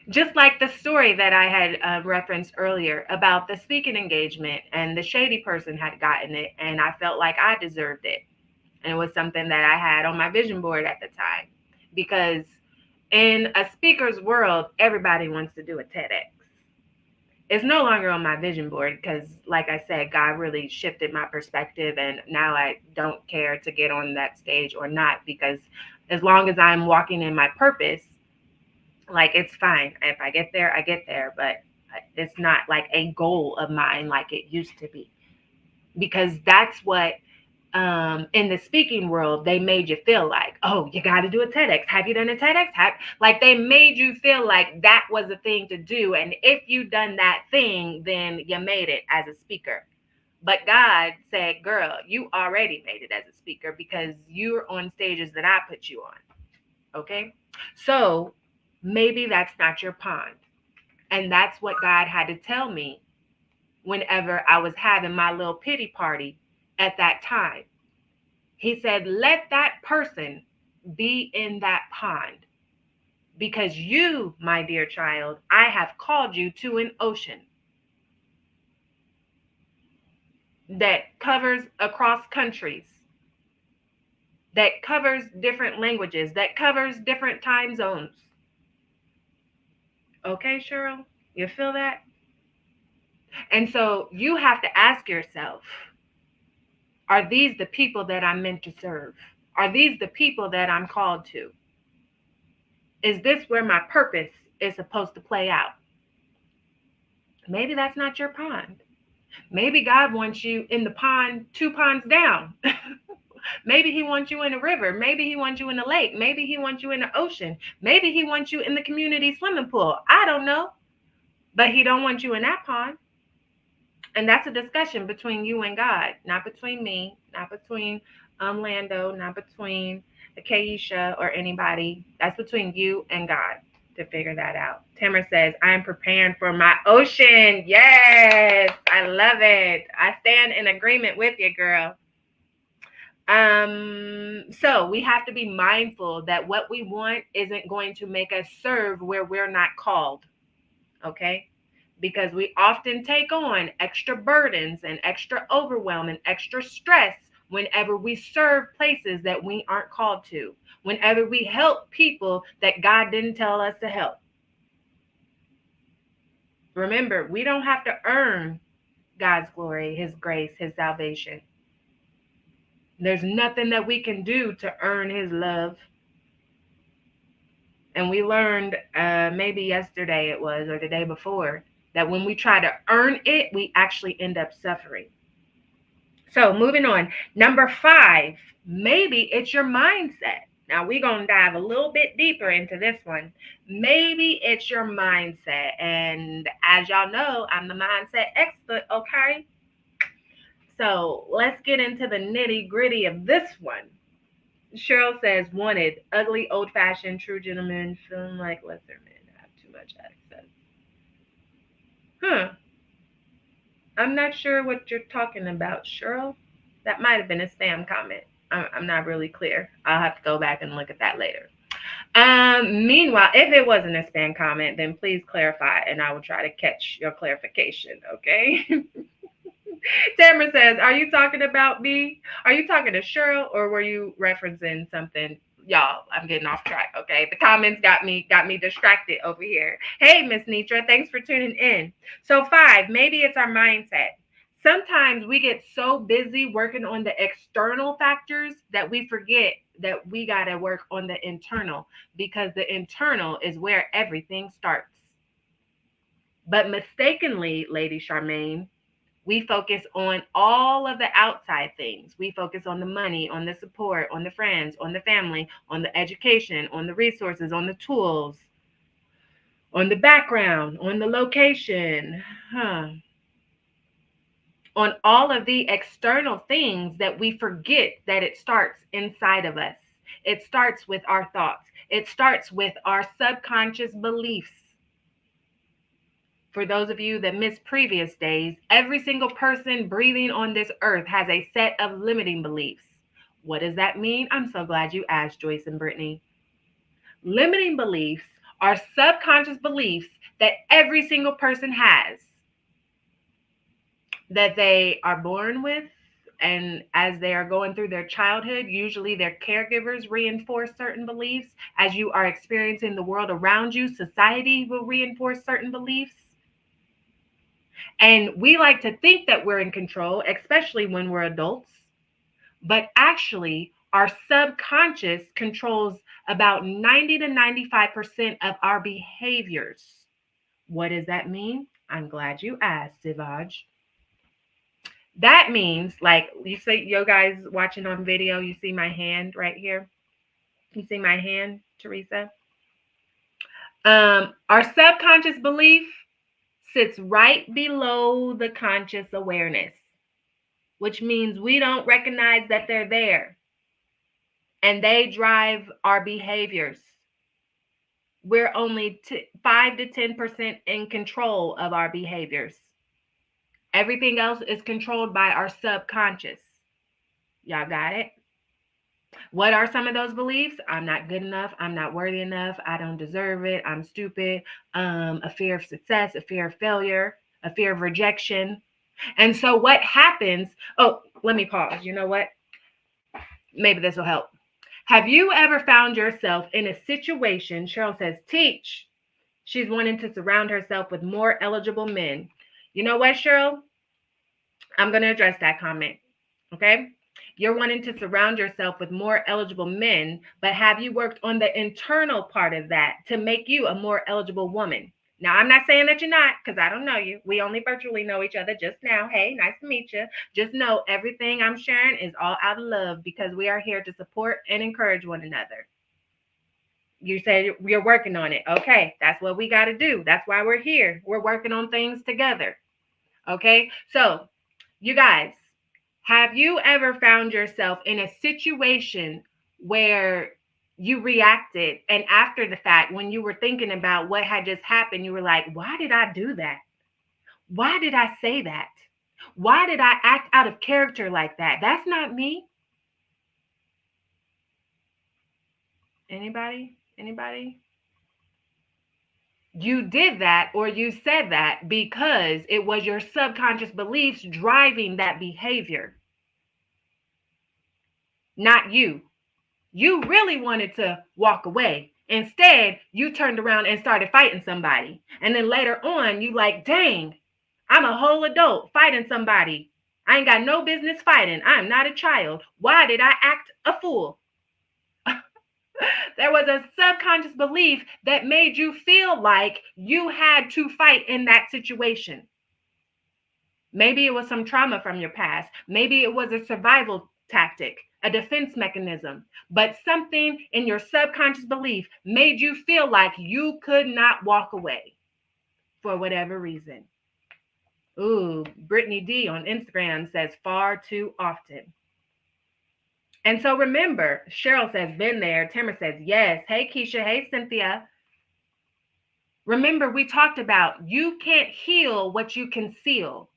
Just like the story that I had referenced earlier about the speaking engagement and the shady person had gotten it, and I felt like I deserved it. And it was something that I had on my vision board at the time. Because in a speaker's world, everybody wants to do a TEDx. It's no longer on my vision board because, like I said, God really shifted my perspective, and now I don't care to get on that stage or not, because as long as I'm walking in my purpose, like, it's fine. If I get there, I get there, but it's not like a goal of mine like it used to be, because that's what in the speaking world, they made you feel like, oh, you got to do a TEDx. Have you done a TEDx? Like, they made you feel like that was a thing to do. And if you done that thing, then you made it as a speaker. But God said, girl, you already made it as a speaker because you're on stages that I put you on. Okay. So maybe that's not your pond. And that's what God had to tell me whenever I was having my little pity party at that time. He said, let that person be in that pond, because you, my dear child, I have called you to an ocean that covers across countries, that covers different languages, that covers different time zones. Okay, Cheryl, you feel that? And so you have to ask yourself, are these the people that I'm meant to serve? Are these the people that I'm called to? Is this where my purpose is supposed to play out? Maybe that's not your pond. Maybe God wants you in the pond 2 ponds down. Maybe he wants you in a river. Maybe he wants you in a lake. Maybe he wants you in the ocean. Maybe he wants you in the community swimming pool. I don't know. But he don't want you in that pond. And that's a discussion between you and God, not between me, not between Lando, not between Keisha or anybody. That's between you and God to figure that out. Tamara says, I'm preparing for my ocean. Yes, I love it. I stand in agreement with you, girl. So we have to be mindful that what we want isn't going to make us serve where we're not called. Okay? Because we often take on extra burdens and extra overwhelm and extra stress whenever we serve places that we aren't called to, whenever we help people that God didn't tell us to help. Remember, we don't have to earn God's glory, his grace, his salvation. There's nothing that we can do to earn his love. And we learned maybe yesterday it was, or the day before, that when we try to earn it, we actually end up suffering. So moving on. Number 5, maybe it's your mindset. Now we're going to dive a little bit deeper into this one. Maybe it's your mindset. And as y'all know, I'm the mindset expert, okay? So let's get into the nitty gritty of this one. Cheryl says, wanted, ugly, old fashioned, true gentlemen, feeling like lesser men have too much access. Huh. I'm not sure what you're talking about, Cheryl. That might have been a spam comment. I'm not really clear. I'll have to go back and look at that later. Meanwhile, if it wasn't a spam comment, then please clarify and I will try to catch your clarification, okay? Tamara says, are you talking about me? Are you talking to Cheryl or were you referencing something? Y'all, I'm getting off track, okay? The comments got me distracted over here. Hey, Miss Nitra, thanks for tuning in. So 5, maybe it's our mindset. Sometimes we get so busy working on the external factors that we forget that we got to work on the internal, because the internal is where everything starts. But mistakenly, Lady Charmaine, we focus on all of the outside things. We focus on the money, on the support, on the friends, on the family, on the education, on the resources, on the tools, on the background, on the location, on all of the external things that we forget that it starts inside of us. It starts with our thoughts. It starts with our subconscious beliefs. For those of you that missed previous days, every single person breathing on this earth has a set of limiting beliefs. What does that mean? I'm so glad you asked, Joyce and Brittany. Limiting beliefs are subconscious beliefs that every single person has, that they are born with, and as they are going through their childhood, usually their caregivers reinforce certain beliefs. As you are experiencing the world around you, society will reinforce certain beliefs. And we like to think that we're in control, especially when we're adults. But actually, our subconscious controls about 90 to 95% of our behaviors. What does that mean? I'm glad you asked, Sivaj. That means, like you say, you guys watching on video, you see my hand right here. You see my hand, Teresa? Our subconscious belief sits right below the conscious awareness, which means we don't recognize that they're there, and they drive our behaviors. We're only 5 to 10% in control of our behaviors. Everything else is controlled by our subconscious. Y'all got it? What are some of those beliefs? I'm not good enough. I'm not worthy enough. I don't deserve it. I'm stupid. A fear of success, a fear of failure, a fear of rejection. And so what happens? Oh, let me pause. You know what? Maybe this will help. Have you ever found yourself in a situation? Cheryl says, teach. She's wanting to surround herself with more eligible men. You know what, Cheryl? I'm going to address that comment. Okay? You're wanting to surround yourself with more eligible men, but have you worked on the internal part of that to make you a more eligible woman? Now, I'm not saying that you're not, because I don't know you. We only virtually know each other just now. Hey, nice to meet you. Just know everything I'm sharing is all out of love, because we are here to support and encourage one another. You say you're working on it. Okay, that's what we got to do. That's why we're here. We're working on things together. Okay, so you guys, have you ever found yourself in a situation where you reacted, and after the fact, when you were thinking about what had just happened, you were like, why did I do that? Why did I say that? Why did I act out of character like that? That's not me. Anybody? You did that, or you said that because it was your subconscious beliefs driving that behavior, not you. You really wanted to walk away. Instead, you turned around and started fighting somebody. And then later on, you like, dang, I'm a whole adult fighting somebody. I ain't got no business fighting. I'm not a child. Why did I act a fool? There was a subconscious belief that made you feel like you had to fight in that situation. Maybe it was some trauma from your past. Maybe it was a survival tactic, a defense mechanism. But something in your subconscious belief made you feel like you could not walk away for whatever reason. Ooh, Brittany D on Instagram says far too often. And so remember, Cheryl says, been there. Timmer says, yes. Hey, Keisha. Hey, Cynthia. Remember, we talked about you can't heal what you conceal.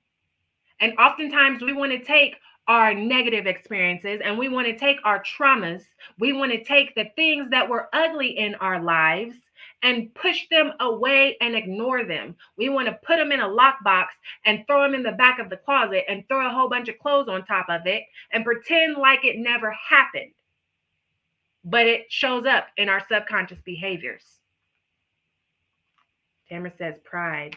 And oftentimes we want to take our negative experiences and we want to take our traumas. We want to take the things that were ugly in our lives and push them away and ignore them. We want to put them in a lockbox and throw them in the back of the closet and throw a whole bunch of clothes on top of it and pretend like it never happened. But it shows up in our subconscious behaviors. Tamara says pride.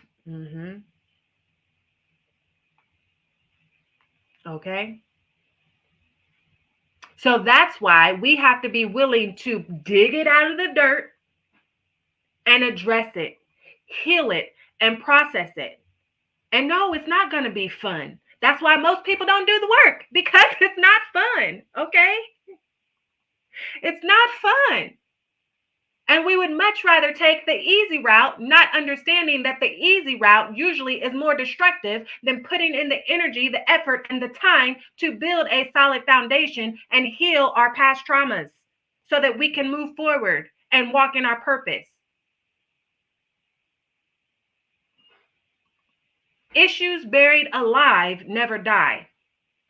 Okay. So that's why we have to be willing to dig it out of the dirt and address it, heal it, and process it. And no, it's not going to be fun. That's why most people don't do the work, because it's not fun. Okay. It's not fun. And we would much rather take the easy route, not understanding that the easy route usually is more destructive than putting in the energy, the effort, and the time to build a solid foundation and heal our past traumas so that we can move forward and walk in our purpose. Issues buried alive never die.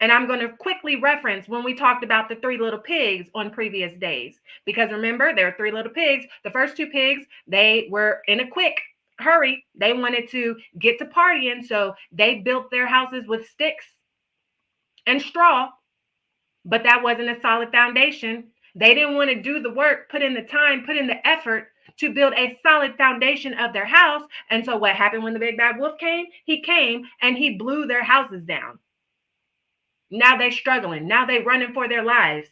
And I'm going to quickly reference when we talked about the 3 little pigs on previous days. Because remember, there are 3 little pigs. The first 2 pigs, they were in a quick hurry. They wanted to get to partying. So they built their houses with sticks and straw. But that wasn't a solid foundation. They didn't want to do the work, put in the time, put in the effort to build a solid foundation of their house. And so what happened when the big bad wolf came? He came and he blew their houses down. Now they're struggling. Now they're running for their lives.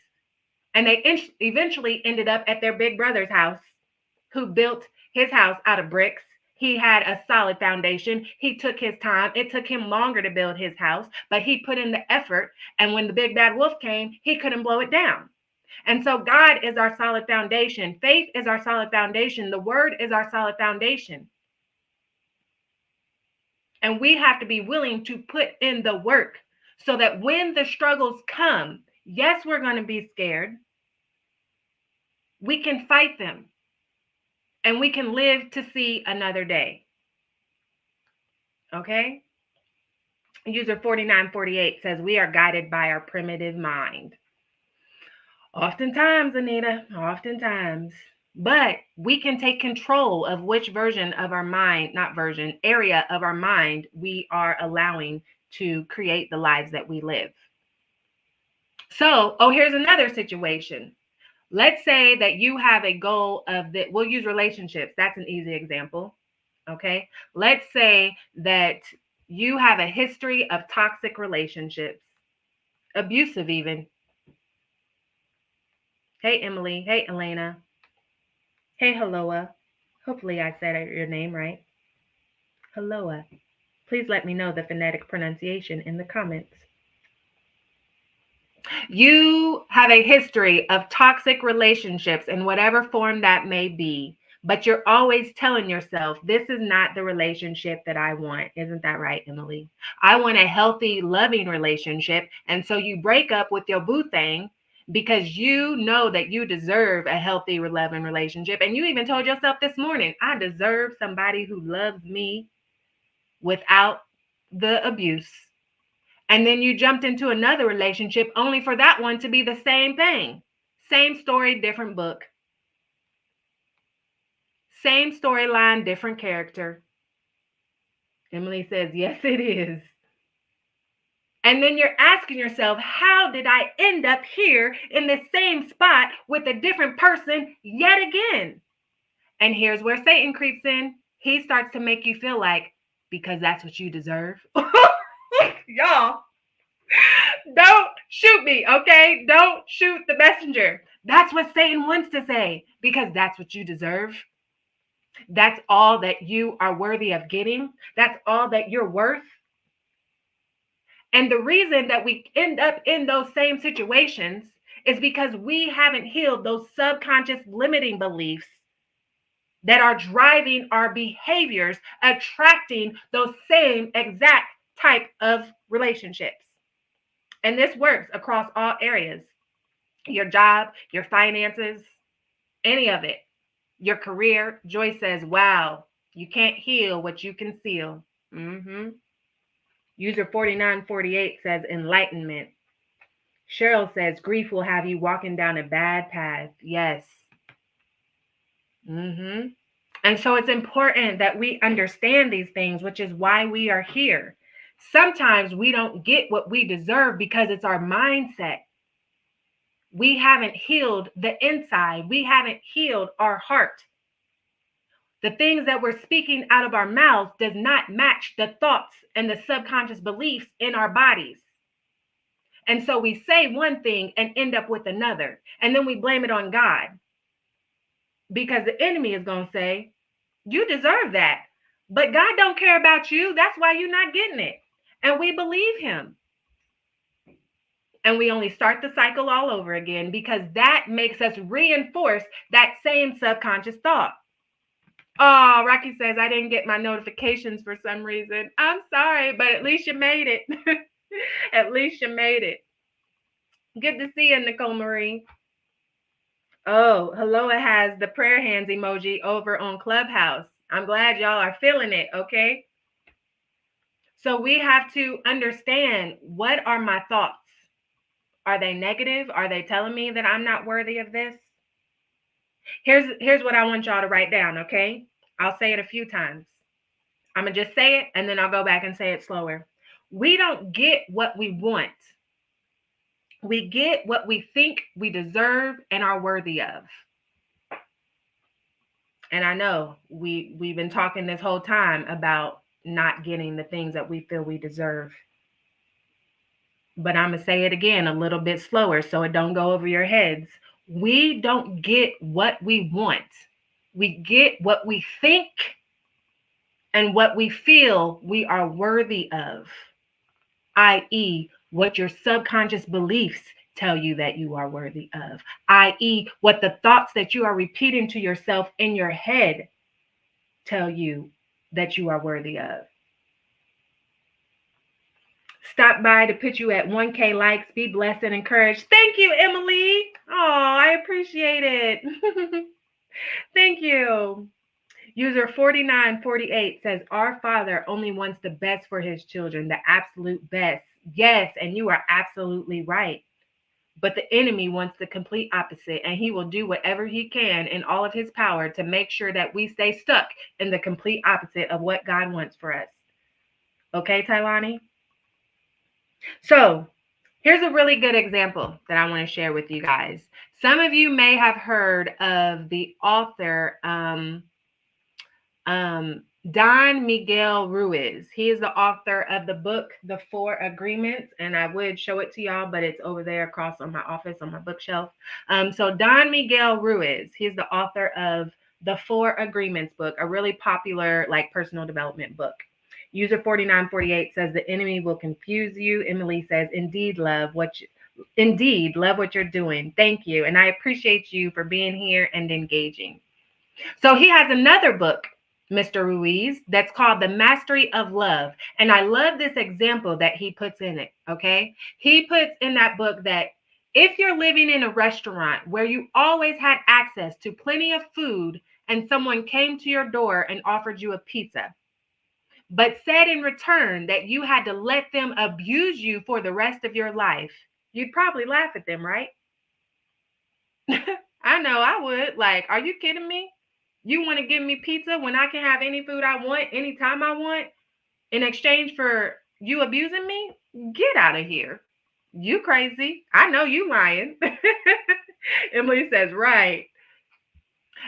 And they eventually ended up at their big brother's house, who built his house out of bricks. He had a solid foundation. He took his time. It took him longer to build his house, but he put in the effort. And when the big bad wolf came, he couldn't blow it down. And so God is our solid foundation. Faith is our solid foundation. The word is our solid foundation. And we have to be willing to put in the work so that when the struggles come, yes, we're going to be scared. We can fight them and we can live to see another day. Okay? User 4948 says, we are guided by our primitive mind. Oftentimes, Anita, oftentimes. But we can take control of which version of our mind, area of our mind we are allowing to create the lives that we live. So, here's another situation. Let's say that you have a goal we'll use relationships. That's an easy example. Okay. Let's say that you have a history of toxic relationships, abusive even. Hey, Emily. Hey, Elena. Hey, Helloa. Hopefully I said your name right. Helloa. Please let me know the phonetic pronunciation in the comments. You have a history of toxic relationships in whatever form that may be, but you're always telling yourself, this is not the relationship that I want. Isn't that right, Emily? I want a healthy, loving relationship. And so you break up with your boo thing because you know that you deserve a healthy, loving relationship. And you even told yourself this morning, I deserve somebody who loves me without the abuse. And then you jumped into another relationship only for that one to be the same thing. Same story, different book. Same storyline, different character. Emily says, yes, it is. And then you're asking yourself, how did I end up here in the same spot with a different person yet again? And here's where Satan creeps in. He starts to make you feel like, because that's what you deserve. Y'all. Don't shoot me, okay? Don't shoot the messenger. That's what Satan wants to say because that's what you deserve. That's all that you are worthy of getting. That's all that you're worth. And the reason that we end up in those same situations is because we haven't healed those subconscious limiting beliefs that are driving our behaviors, attracting those same exact type of relationships. And this works across all areas: your job, your finances, any of it, your career. Joyce says, wow, you can't heal what you conceal. User 4948 says enlightenment. Cheryl says grief will have you walking down a bad path. Yes. And so it's important that we understand these things, which is why we are here. Sometimes we don't get what we deserve because it's our mindset. We haven't healed the inside. We haven't healed our heart. The things that we're speaking out of our mouths does not match the thoughts and the subconscious beliefs in our bodies. And so we say one thing and end up with another. And then we blame it on God. Because the enemy is going to say, you deserve that. But God don't care about you. That's why you're not getting it. And we believe him. And we only start the cycle all over again because that makes us reinforce that same subconscious thought. Oh, Rocky says, I didn't get my notifications for some reason. I'm sorry, but at least you made it. At least you made it. Good to see you, Nicole Marie. Oh, Helloa has the prayer hands emoji over on Clubhouse. I'm glad y'all are feeling it, okay? So we have to understand, what are my thoughts? Are they negative? Are they telling me that I'm not worthy of this? Here's what I want y'all to write down, okay? I'll say it a few times. I'm going to just say it, and then I'll go back and say it slower. We don't get what we want. We get what we think we deserve and are worthy of. And I know we've been talking this whole time about not getting the things that we feel we deserve. But I'm going to say it again a little bit slower so it don't go over your heads. We don't get what we want. We get what we think and what we feel we are worthy of, i.e., what your subconscious beliefs tell you that you are worthy of, i.e., what the thoughts that you are repeating to yourself in your head tell you that you are worthy of. Stop by to put you at 1K likes. Be blessed and encouraged. Thank you, Emily. Oh, I appreciate it. Thank you. User 4948 says, our Father only wants the best for his children, the absolute best. Yes, and you are absolutely right. But the enemy wants the complete opposite, and he will do whatever he can in all of his power to make sure that we stay stuck in the complete opposite of what God wants for us. Okay, Tailani? So here's a really good example that I want to share with you guys. Some of you may have heard of the author, Don Miguel Ruiz. He is the author of the book, The 4 Agreements, and I would show it to y'all, but it's over there across on my office on my bookshelf. So Don Miguel Ruiz, he's the author of the 4 Agreements book, a really popular personal development book. User 4948 says the enemy will confuse you. Emily says, indeed, love what you're doing. Thank you. And I appreciate you for being here and engaging. So he has another book, Mr. Ruiz, that's called The Mastery of Love. And I love this example that he puts in it, okay? He puts in that book that if you're living in a restaurant where you always had access to plenty of food and someone came to your door and offered you a pizza, but said in return that you had to let them abuse you for the rest of your life, you'd probably laugh at them, right? I know I would. Are you kidding me? You want to give me pizza when I can have any food I want, anytime I want, in exchange for you abusing me? Get out of here. You crazy. I know you lying. Emily says, right.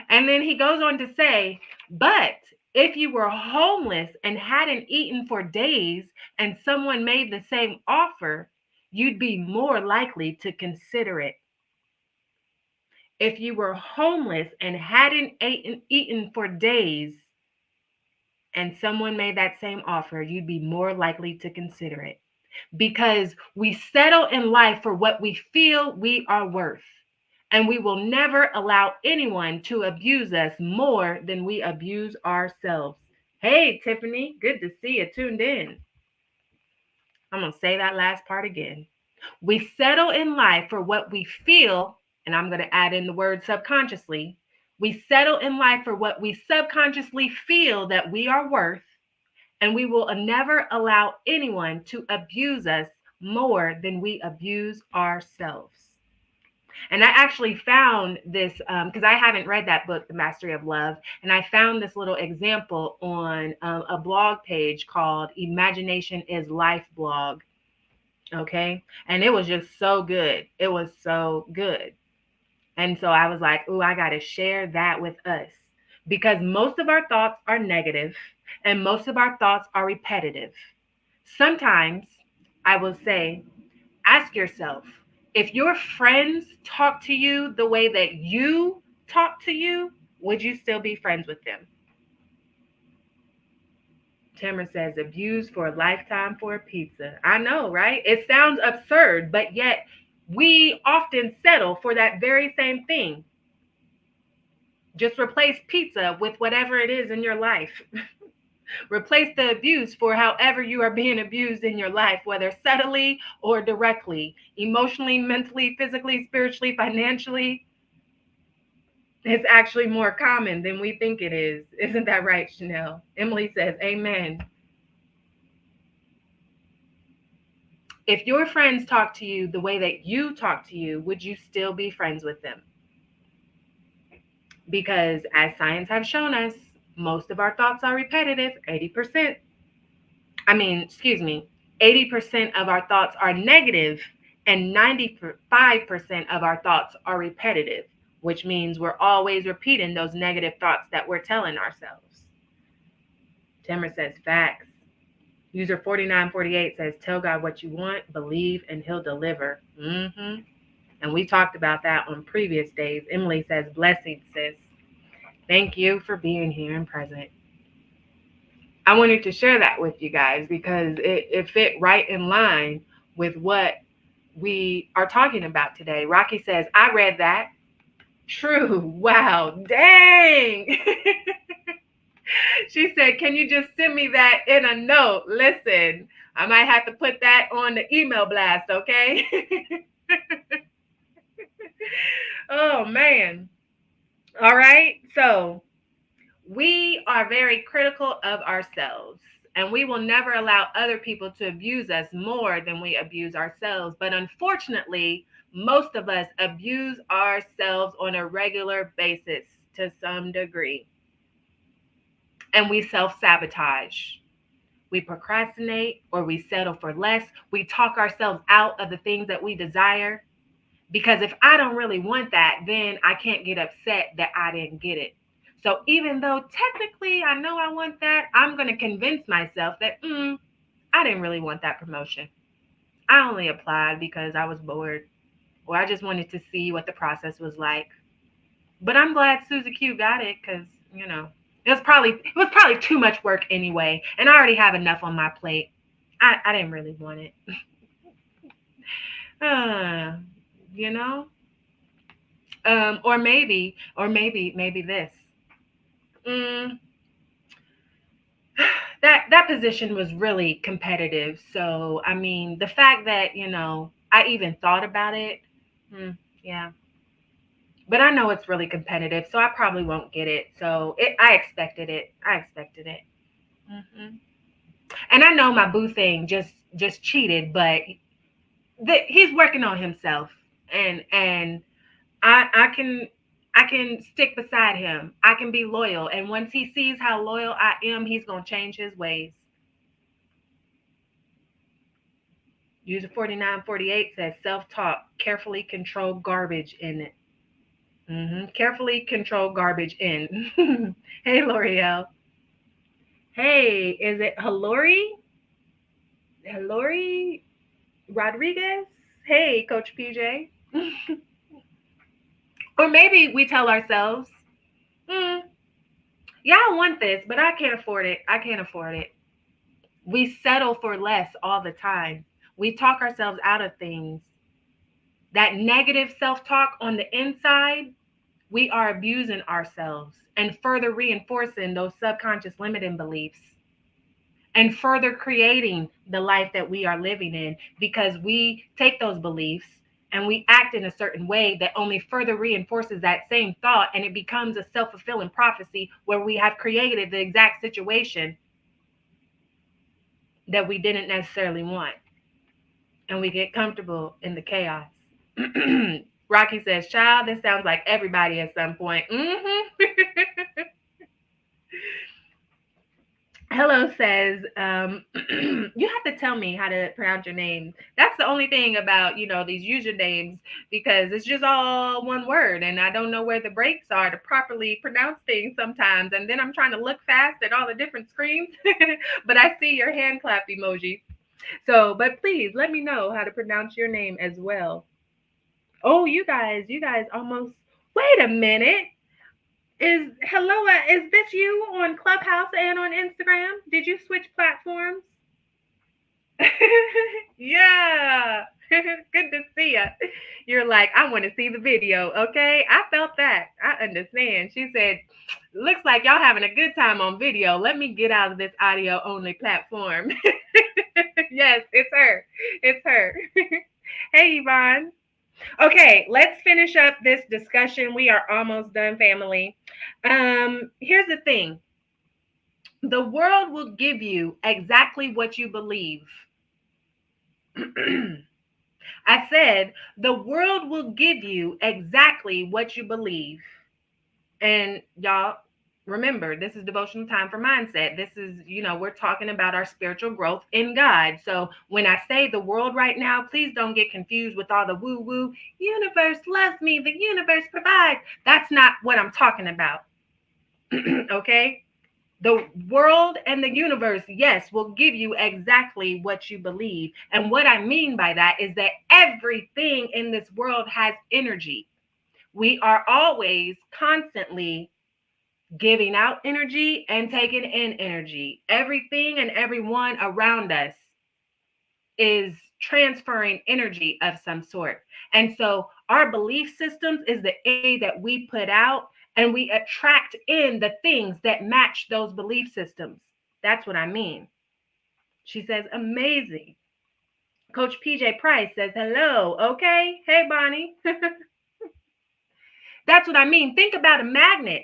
And then he goes on to say, but if you were homeless and hadn't eaten for days and someone made the same offer, you'd be more likely to consider it. If you were homeless and hadn't eaten for days and someone made that same offer, you'd be more likely to consider it. Because we settle in life for what we feel we are worth. And we will never allow anyone to abuse us more than we abuse ourselves. Hey, Tiffany, good to see you tuned in. I'm going to say that last part again. We settle in life for what we feel, and I'm going to add in the word subconsciously. We settle in life for what we subconsciously feel that we are worth, and we will never allow anyone to abuse us more than we abuse ourselves. And I actually found this because I haven't read that book, The Mastery of Love. And I found this little example on a blog page called Imagination is Life blog. Okay. And it was just so good. It was so good. And so I was like, ooh, I got to share that with us because most of our thoughts are negative and most of our thoughts are repetitive. Sometimes I will say, ask yourself, if your friends talk to you the way that you talk to you, would you still be friends with them? Tamara says, abused for a lifetime for a pizza. I know, right? It sounds absurd, but yet we often settle for that very same thing. Just replace pizza with whatever it is in your life. Replace the abuse for however you are being abused in your life, whether subtly or directly, emotionally, mentally, physically, spiritually, financially. It's actually more common than we think it is. Isn't that right, Chanel? Emily says, amen. If your friends talk to you the way that you talk to you, would you still be friends with them? Because as science has shown us, most of our thoughts are repetitive, 80%. 80% of our thoughts are negative and 95% of our thoughts are repetitive, which means we're always repeating those negative thoughts that we're telling ourselves. Tamara says, facts. User 4948 says, tell God what you want, believe, and he'll deliver. And we talked about that on previous days. Emily says, blessings, sis. Thank you for being here and present. I wanted to share that with you guys because it fit right in line with what we are talking about today. Rocky says, I read that. True. Wow. Dang. She said, can you just send me that in a note? Listen, I might have to put that on the email blast, okay? Oh, man. All right. So we are very critical of ourselves, and we will never allow other people to abuse us more than we abuse ourselves. But unfortunately, most of us abuse ourselves on a regular basis to some degree. And we self-sabotage. We procrastinate or we settle for less. We talk ourselves out of the things that we desire. Because if I don't really want that, then I can't get upset that I didn't get it. So even though technically I know I want that, I'm going to convince myself that I didn't really want that promotion. I only applied because I was bored or I just wanted to see what the process was like. But I'm glad Susie Q got it because, it was probably too much work anyway. And I already have enough on my plate. I didn't really want it. You know? Or maybe this. That position was really competitive. So, I mean, the fact that, I even thought about it, yeah. But I know it's really competitive, so I probably won't get it. So I expected it. Mm-hmm. And I know my boo thing just cheated, but he's working on himself, and I can stick beside him. I can be loyal. And once he sees how loyal I am, he's going to change his ways. User 4948 says self-talk, carefully control garbage in it. Carefully control garbage in. Hey, L'Oreal. Hey, is it Halori? Halori? Rodriguez. Hey, Coach PJ. Or maybe we tell ourselves, mm, yeah, I want this, but I can't afford it. I can't afford it. We settle for less all the time. We talk ourselves out of things. That negative self talk on the inside, we are abusing ourselves and further reinforcing those subconscious limiting beliefs and further creating the life that we are living in because we take those beliefs and we act in a certain way that only further reinforces that same thought, and it becomes a self-fulfilling prophecy where we have created the exact situation that we didn't necessarily want, and we get comfortable in the chaos. Rocky says, child, this sounds like everybody at some point. Hello says, you have to tell me how to pronounce your name. That's the only thing about, these usernames, because it's just all one word and I don't know where the breaks are to properly pronounce things sometimes. And then I'm trying to look fast at all the different screens, but I see your hand clap emoji. So, but please let me know how to pronounce your name as well. Oh, you guys almost, wait a minute. Is this you on Clubhouse and on Instagram? Did you switch platforms? Yeah. Good to see you. You're like, I want to see the video. Okay. I felt that. I understand. She said, looks like y'all having a good time on video. Let me get out of this audio only platform. Yes, it's her. It's her. Hey, Yvonne. Okay, let's finish up this discussion. We are almost done, family. Here's the thing. The world will give you exactly what you believe. I said, the world will give you exactly what you believe. And y'all, remember, this is devotional time for mindset. This is, we're talking about our spiritual growth in God. So when I say the world right now, please don't get confused with all the woo woo. Universe loves me. The universe provides. That's not what I'm talking about. Okay. The world and the universe, yes, will give you exactly what you believe. And what I mean by that is that everything in this world has energy. We are always constantly giving out energy and taking in energy. Everything and everyone around us is transferring energy of some sort. And so our belief systems is the energy that we put out, and we attract in the things that match those belief systems. That's what I mean. She says, amazing. Coach PJ Price says, hello. Okay. Hey, Bonnie. That's what I mean. Think about a magnet.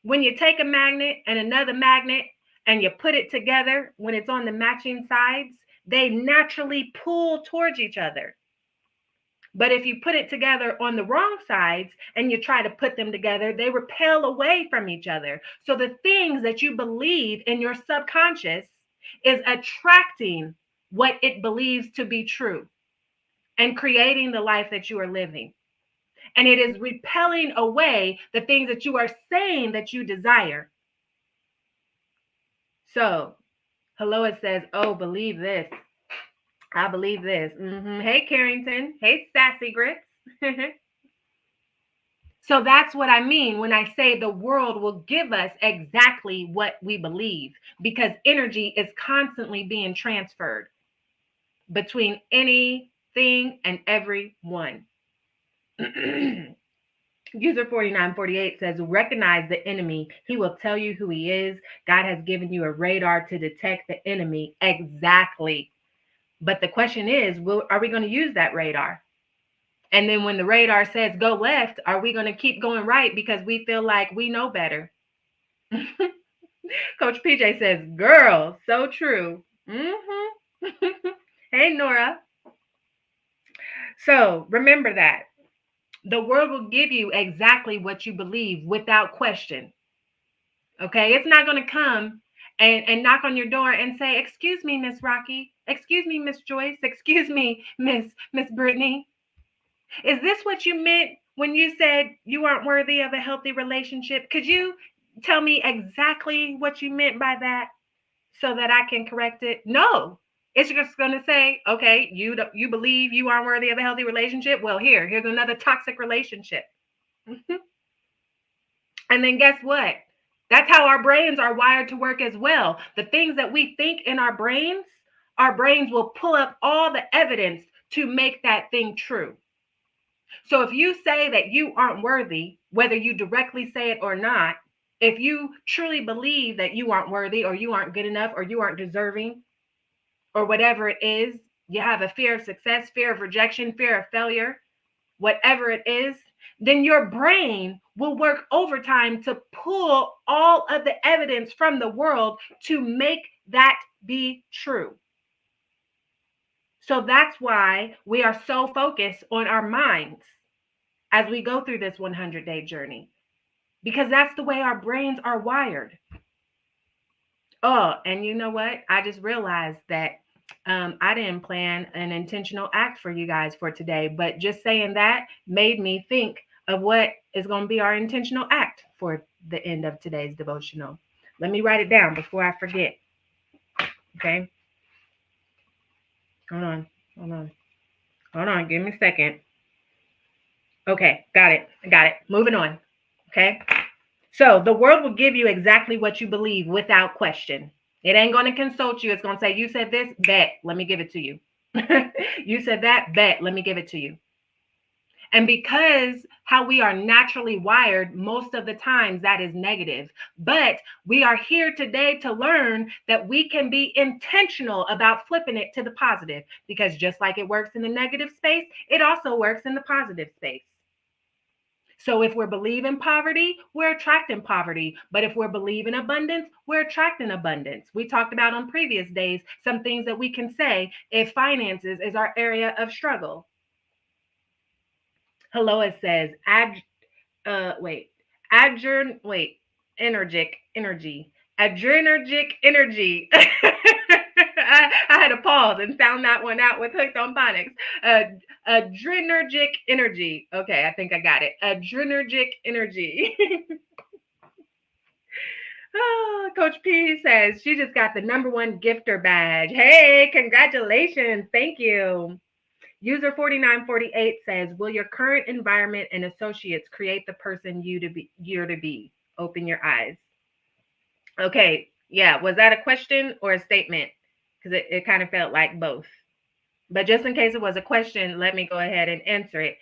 When you take a magnet and another magnet and you put it together, when it's on the matching sides, they naturally pull towards each other. But if you put it together on the wrong sides and you try to put them together, they repel away from each other. So the things that you believe in your subconscious is attracting what it believes to be true and creating the life that you are living. And it is repelling away the things that you are saying that you desire. So, hello, it says, oh, believe this. I believe this. Hey, Carrington. Hey, Sassy Grits. So that's what I mean when I say the world will give us exactly what we believe, because energy is constantly being transferred between anything and everyone. User 4948 says, recognize the enemy. He will tell you who he is. God has given you a radar to detect the enemy. Exactly. But the question is, are we going to use that radar? And then when the radar says go left, are we going to keep going right because we feel like we know better? Coach PJ says, girl, so true. Hey, Nora. So remember that. The world will give you exactly what you believe without question. Okay? It's not going to come and knock on your door and say, excuse me, Miss Rocky. Excuse me, Miss Joyce. Excuse me, Miss Brittany. Is this what you meant when you said you aren't worthy of a healthy relationship? Could you tell me exactly what you meant by that so that I can correct it? No. It's just going to say, okay, you believe you aren't worthy of a healthy relationship. Well, here's another toxic relationship. Mhm. And then guess what? That's how our brains are wired to work as well. The things that we think in our brains will pull up all the evidence to make that thing true. So if you say that you aren't worthy, whether you directly say it or not, if you truly believe that you aren't worthy or you aren't good enough or you aren't deserving or whatever it is, you have a fear of success, fear of rejection, fear of failure, whatever it is, then your brain will work overtime to pull all of the evidence from the world to make that be true. So that's why we are so focused on our minds as we go through this 100-day journey, because that's the way our brains are wired. Oh, and you know what? I just realized that I didn't plan an intentional act for you guys for today, but just saying that made me think of what is going to be our intentional act for the end of today's devotional. Let me write it down before I forget. Okay. Hold on. Hold on. Hold on. Give me a second. Okay. Got it. Got it. Moving on. Okay. So the world will give you exactly what you believe without question. It ain't going to consult you. It's going to say, you said this, bet, let me give it to you. You said that, bet, let me give it to you. And because how we are naturally wired, most of the times that is negative. But we are here today to learn that we can be intentional about flipping it to the positive, because just like it works in the negative space, it also works in the positive space. So if we're believing poverty, we're attracting poverty. But if we're believing abundance, we're attracting abundance. We talked about on previous days some things that we can say if finances is our area of struggle. Hello, it says wait, adjourn wait, adrenergic energy. I had to pause and sound that one out with hooked on phonics. Adrenergic energy. Okay, I think I got it. Adrenergic energy. Oh, Coach P says she just got the #1 gifter badge. Hey, congratulations. Thank you. User 4948 says, will your current environment and associates create the person you're to be? Open your eyes. Okay. Yeah. Was that a question or a statement? Because it kind of felt like both. But just in case it was a question, let me go ahead and answer it.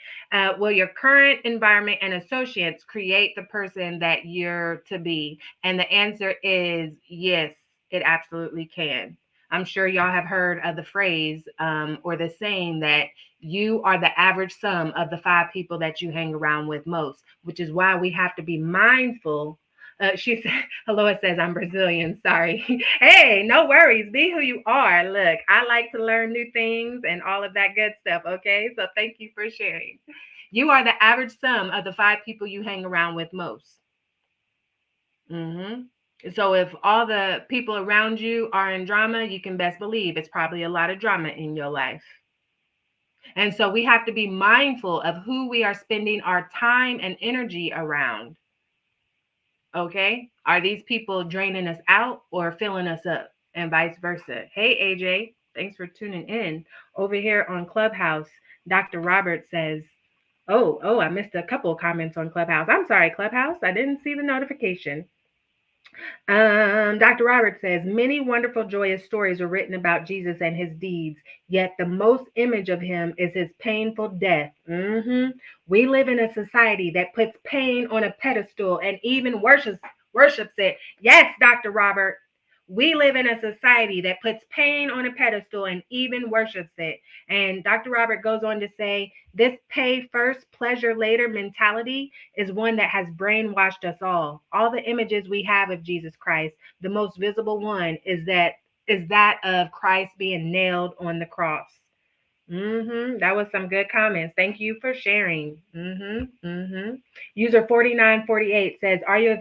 Will your current environment and associates create the person that you're to be? And the answer is yes, it absolutely can. I'm sure y'all have heard of the phrase or the saying that you are the average sum of the 5 people that you hang around with most, which is why we have to be mindful. She said, hello, it says I'm Brazilian. Sorry. Hey, no worries. Be who you are. Look, I like to learn new things and all of that good stuff. Okay. So thank you for sharing. You are the average sum of the 5 people you hang around with most. So if all the people around you are in drama, you can best believe it's probably a lot of drama in your life. And so we have to be mindful of who we are spending our time and energy around. Okay. Are these people draining us out or filling us up, and vice versa? Hey, AJ, thanks for tuning in. Over here on Clubhouse, Dr. Robert says, I missed a couple of comments on Clubhouse. I'm sorry, Clubhouse. I didn't see the notification. Dr. Robert says, many wonderful, joyous stories were written about Jesus and his deeds, yet the most image of him is his painful death. We live in a society that puts pain on a pedestal and even worships it. Yes, Dr. Robert. We live in a society that puts pain on a pedestal and even worships it. And Dr. Robert goes on to say, this pay first, pleasure later mentality is one that has brainwashed us all. All the images we have of Jesus Christ, the most visible one is that of Christ being nailed on the cross. That was some good comments. Thank you for sharing. User 4948 says, are you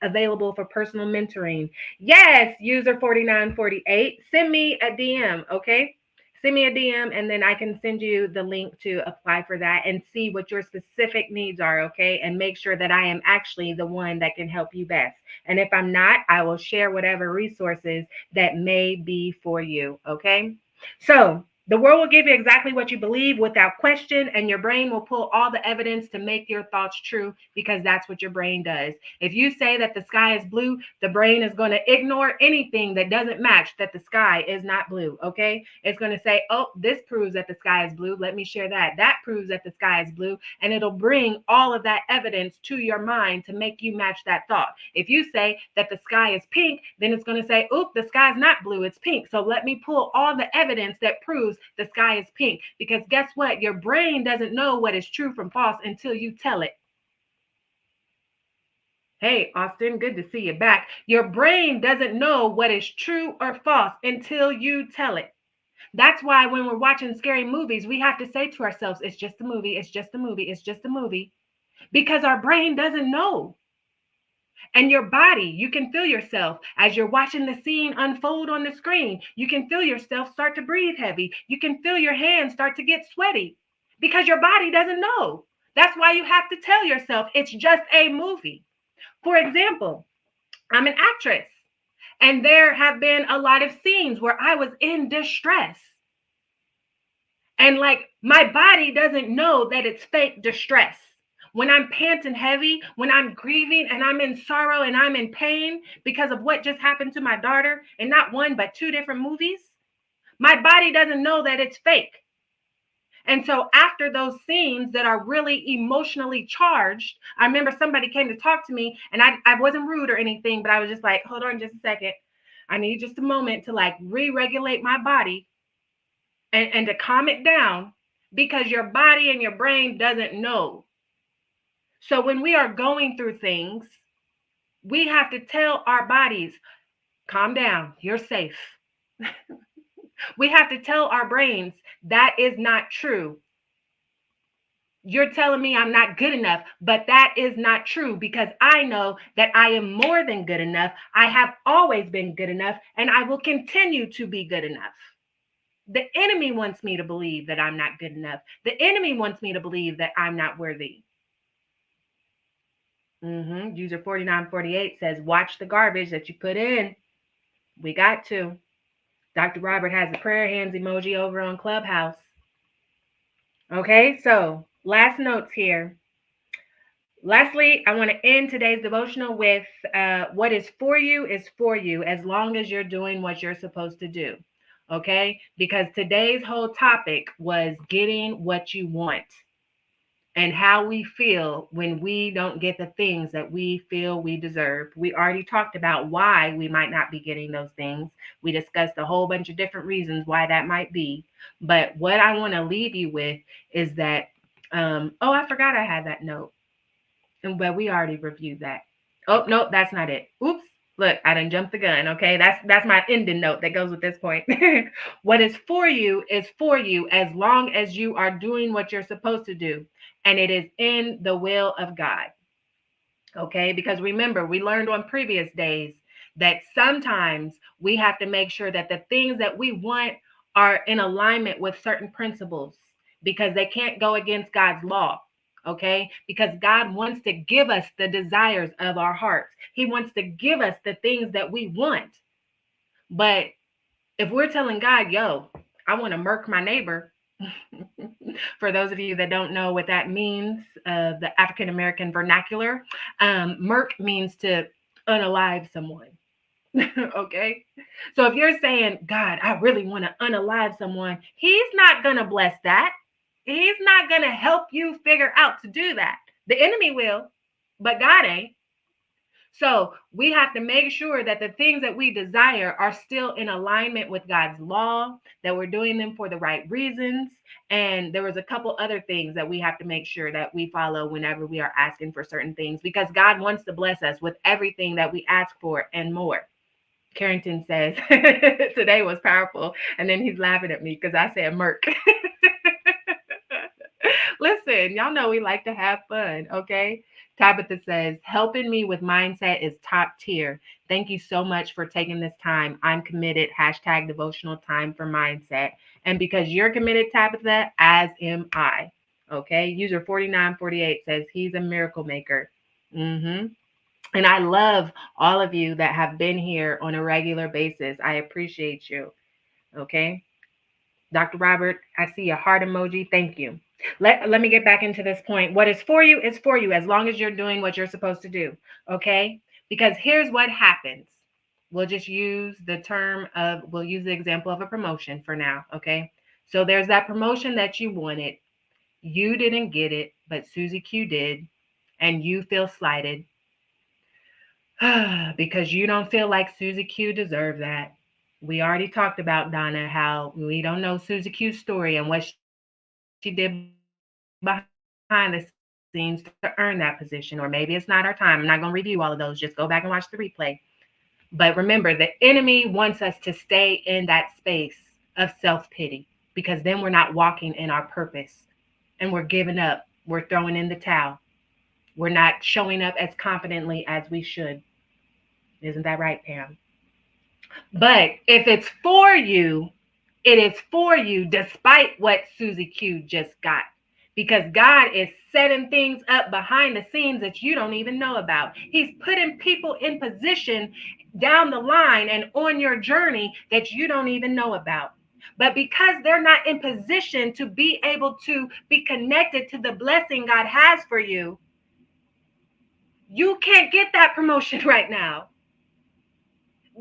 available for personal mentoring? Yes, user 4948. Send me a DM, okay? Send me a DM and then I can send you the link to apply for that and see what your specific needs are, okay? And make sure that I am actually the one that can help you best. And if I'm not, I will share whatever resources that may be for you, okay? So the world will give you exactly what you believe without question, and your brain will pull all the evidence to make your thoughts true because that's what your brain does. If you say that the sky is blue, the brain is going to ignore anything that doesn't match that the sky is not blue. Okay. It's going to say, oh, this proves that the sky is blue. Let me share that. That proves that the sky is blue. And it'll bring all of that evidence to your mind to make you match that thought. If you say that the sky is pink, then it's going to say, oop, the sky's not blue, it's pink. So let me pull all the evidence that proves the sky is pink. Because guess what? Your brain doesn't know what is true from false until you tell it. Hey, Austin, good to see you back. Your brain doesn't know what is true or false until you tell it. That's why when we're watching scary movies, we have to say to ourselves, it's just a movie, it's just a movie, it's just a movie, because our brain doesn't know. And your body, you can feel yourself as you're watching the scene unfold on the screen. You can feel yourself start to breathe heavy. You can feel your hands start to get sweaty because your body doesn't know. That's why you have to tell yourself it's just a movie. For example, I'm an actress, and there have been a lot of scenes where I was in distress. And like my body doesn't know that it's fake distress. When I'm panting heavy, when I'm grieving and I'm in sorrow and I'm in pain because of what just happened to my daughter in not one, but two different movies, my body doesn't know that it's fake. And so after those scenes that are really emotionally charged, I remember somebody came to talk to me and I wasn't rude or anything, but I was just like, hold on just a second. I need just a moment to like re-regulate my body and to calm it down because your body and your brain doesn't know. So when we are going through things, we have to tell our bodies, calm down, you're safe. We have to tell our brains, that is not true. You're telling me I'm not good enough, but that is not true because I know that I am more than good enough. I have always been good enough, and I will continue to be good enough. The enemy wants me to believe that I'm not good enough. The enemy wants me to believe that I'm not worthy. User 4948 says, watch the garbage that you put in. We got to. Dr. Robert has a prayer hands emoji over on Clubhouse. Okay, so last notes here. Lastly, I want to end today's devotional with what is for you as long as you're doing what you're supposed to do. Okay, because today's whole topic was getting what you want and how we feel when we don't get the things that we feel we deserve. We already talked about why we might not be getting those things. We discussed a whole bunch of different reasons why that might be. But what I want to leave you with is that, I forgot I had that note. But we already reviewed that. Oh, no, that's not it. Oops. Look, I done jumped the gun. Okay, that's my ending note that goes with this point. What is for you as long as you are doing what you're supposed to do, and it is in the will of God. Okay, because remember, we learned on previous days that sometimes we have to make sure that the things that we want are in alignment with certain principles because they can't go against God's law. Okay, because God wants to give us the desires of our hearts. He wants to give us the things that we want. But if we're telling God, yo, I want to murk my neighbor, for those of you that don't know what that means, the African American vernacular, murk means to unalive someone. Okay, so if you're saying, God, I really want to unalive someone, He's not going to bless that. He's not going to help you figure out to do that. The enemy will, but God ain't. So we have to make sure that the things that we desire are still in alignment with God's law, that we're doing them for the right reasons. And there was a couple other things that we have to make sure that we follow whenever we are asking for certain things, because God wants to bless us with everything that we ask for and more. Carrington says, today was powerful. And then he's laughing at me because I said Merc. Listen, y'all know we like to have fun, okay? Tabitha says, helping me with mindset is top tier. Thank you so much for taking this time. I'm committed. # devotional time for mindset. And because you're committed, Tabitha, as am I. Okay. User 4948 says he's a miracle maker. And I love all of you that have been here on a regular basis. I appreciate you. Okay. Dr. Robert, I see a heart emoji. Thank you. Let me get back into this point. What is for you is for you as long as you're doing what you're supposed to do. Okay? Because here's what happens. We'll use the example of a promotion for now. Okay? So there's that promotion that you wanted. You didn't get it, but Susie Q did. And you feel slighted because you don't feel like Susie Q deserved that. We already talked about, Donna, how we don't know Susie Q's story and what she did behind the scenes to earn that position, or maybe it's not our time. I'm not going to review all of those. Just go back and watch the replay. But remember, the enemy wants us to stay in that space of self-pity because then we're not walking in our purpose and we're giving up. We're throwing in the towel. We're not showing up as confidently as we should. Isn't that right, Pam? But if it's for you, it is for you despite what Susie Q just got. Because God is setting things up behind the scenes that you don't even know about. He's putting people in position down the line and on your journey that you don't even know about. But because they're not in position to be able to be connected to the blessing God has for you, you can't get that promotion right now.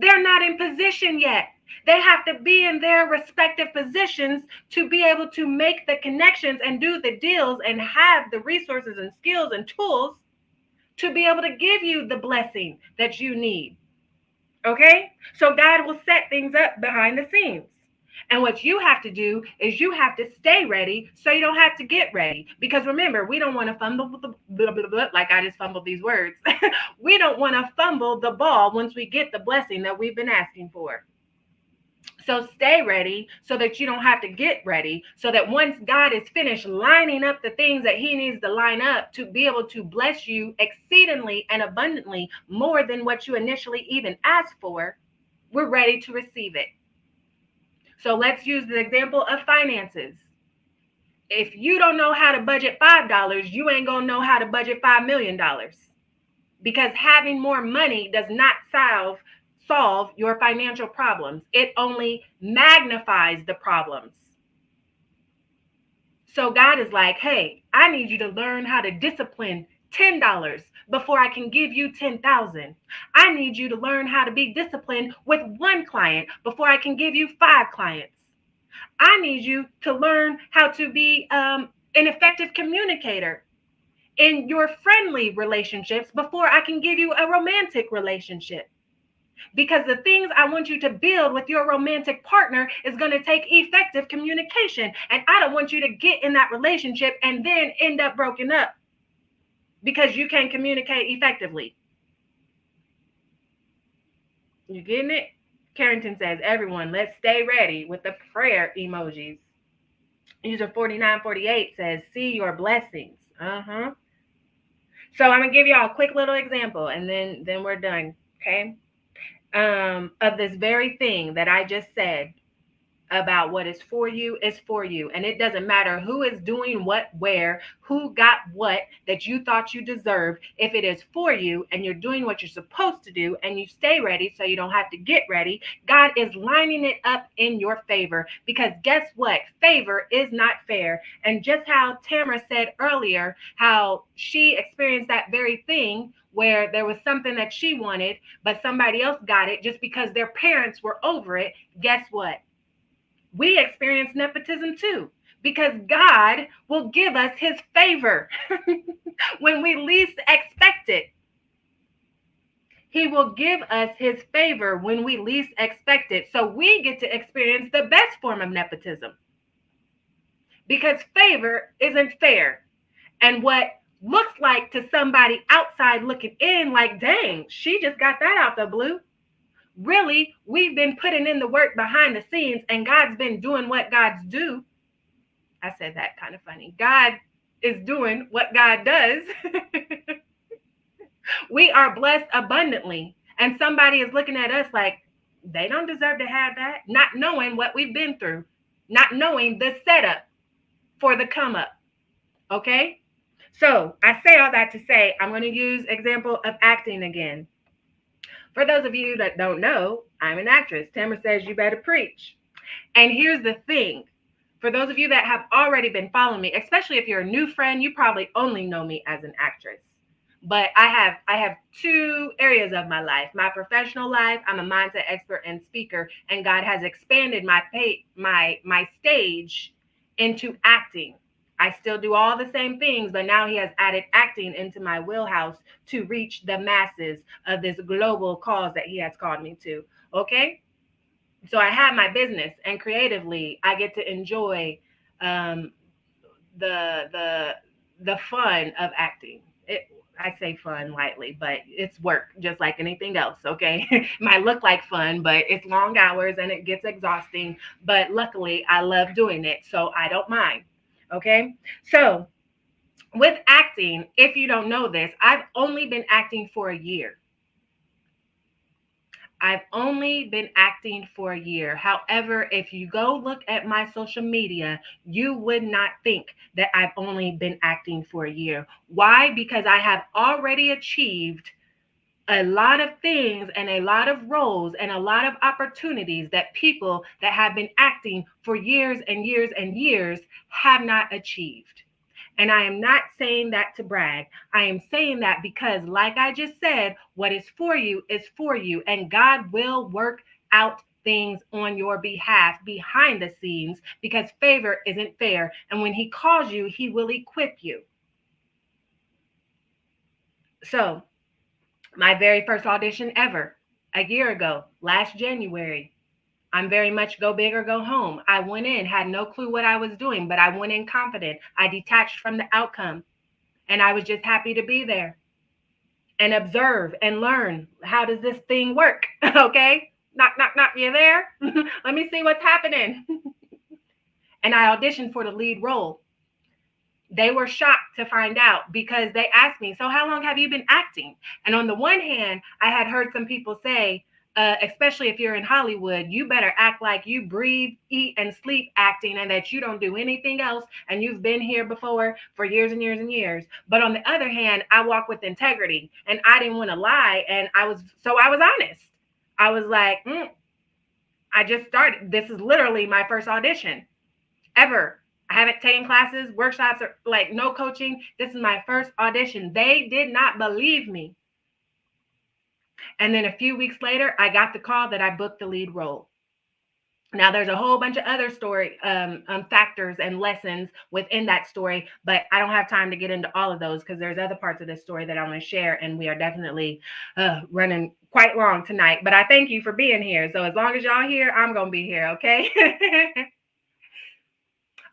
They're not in position yet. They have to be in their respective positions to be able to make the connections and do the deals and have the resources and skills and tools to be able to give you the blessing that you need. Okay? So God will set things up behind the scenes. And what you have to do is you have to stay ready so you don't have to get ready. Because remember, we don't want to fumble the blah, blah, blah, like I just fumbled these words. We don't want to fumble the ball once we get the blessing that we've been asking for. So stay ready so that you don't have to get ready. So that once God is finished lining up the things that he needs to line up to be able to bless you exceedingly and abundantly more than what you initially even asked for, we're ready to receive it. So let's use the example of finances. If you don't know how to budget $5, you ain't going to know how to budget $5 million, because having more money does not solve your financial problems. It only magnifies the problems. So God is like, hey, I need you to learn how to discipline $10 before I can give you 10,000. I need you to learn how to be disciplined with one client before I can give you 5 clients. I need you to learn how to be an effective communicator in your friendly relationships before I can give you a romantic relationship. Because the things I want you to build with your romantic partner is going to take effective communication. And I don't want you to get in that relationship and then end up broken up because you can't communicate effectively. You getting it? Carrington says, everyone, let's stay ready with the prayer emojis. User 4948 says, see your blessings. So I'm going to give y'all a quick little example and then we're done. Okay. Of this very thing that I just said about what is for you is for you. And it doesn't matter who is doing what, where, who got what that you thought you deserved. If it is for you and you're doing what you're supposed to do and you stay ready so you don't have to get ready, God is lining it up in your favor. Because guess what? Favor is not fair. And just how Tamara said earlier, how she experienced that very thing where there was something that she wanted, but somebody else got it just because their parents were over it. Guess what? We experience nepotism too, because God will give us his favor when we least expect it. He will give us his favor when we least expect it. So we get to experience the best form of nepotism, because favor isn't fair. And what looks like to somebody outside looking in, like, dang, she just got that out the blue. Really, we've been putting in the work behind the scenes and God's been doing what God's do. I said that kind of funny. God is doing what God does. We are blessed abundantly. And somebody is looking at us like they don't deserve to have that, not knowing what we've been through, not knowing the setup for the come up. Okay? So I say all that to say I'm going to use example of acting again. For those of you that don't know, I'm an actress. Tamara says you better preach. And here's the thing. For those of you that have already been following me, especially if you're a new friend, you probably only know me as an actress. But I have two areas of my life. My professional life, I'm a mindset expert and speaker, and God has expanded my stage into acting. I still do all the same things, but now he has added acting into my wheelhouse to reach the masses of this global cause that he has called me to. Okay? So I have my business, and creatively I get to enjoy um, the the fun of acting. I say fun lightly, but it's work just like anything else. Okay, it might look like fun, but it's long hours and it gets exhausting. But luckily, I love doing it, so I don't mind. Okay, so with acting, if you don't know this, I've only been acting for a year. I've only been acting for a year. However, if you go look at my social media, you would not think that I've only been acting for a year. Why? Because I have already achieved a lot of things and a lot of roles and a lot of opportunities that people that have been acting for years and years and years have not achieved. And I am not saying that to brag. I am saying that because, like I just said, what is for you, and God will work out things on your behalf behind the scenes because favor isn't fair. And when He calls you, He will equip you. So, my very first audition ever, a year ago, last January, I'm very much go big or go home. I went in, had no clue what I was doing, but I went in confident. I detached from the outcome. And I was just happy to be there and observe and learn, how does this thing work? Okay, knock knock knock, you there? Let me see what's happening. And I auditioned for the lead role. They were shocked to find out because they asked me, so how long have you been acting? And on the one hand, I had heard some people say, especially if you're in Hollywood, you better act like you breathe, eat, and sleep acting, and that you don't do anything else, and you've been here before for years and years and years. But on the other hand, I walk with integrity, and I didn't want to lie, and I was honest. I was like, I just started. This is literally my first audition ever. I haven't taken classes, workshops, or like no coaching. This is my first audition. They did not believe me. And then a few weeks later, I got the call that I booked the lead role. Now, there's a whole bunch of other story factors and lessons within that story, but I don't have time to get into all of those because there's other parts of this story that I want to share, and we are definitely running quite long tonight. But I thank you for being here. So as long as y'all here, I'm gonna be here. Okay.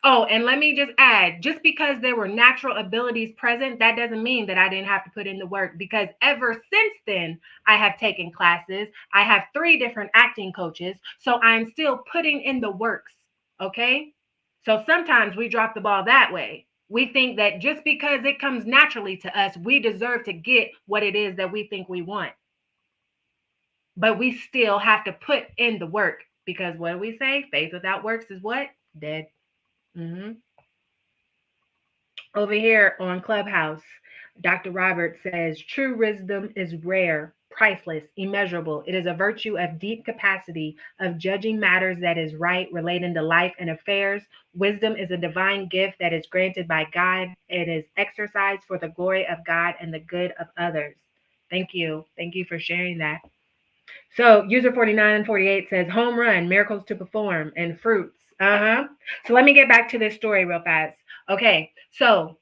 Oh, and let me just add, just because there were natural abilities present, that doesn't mean that I didn't have to put in the work, because ever since then, I have taken classes. I have 3 different acting coaches, so I'm still putting in the works, okay? So sometimes we drop the ball that way. We think that just because it comes naturally to us, we deserve to get what it is that we think we want. But we still have to put in the work, because what do we say? Faith without works is what? Dead. Mm-hmm. Over here on Clubhouse, Dr. Robert says true wisdom is rare, priceless, immeasurable. It is a virtue of deep capacity of judging matters that is right relating to life and affairs. Wisdom is a divine gift that is granted by God. It is exercised for the glory of God and the good of others. Thank you. Thank you for sharing that. So user 4948 says home run, miracles to perform, and fruits. So let me get back to this story real fast. Okay, so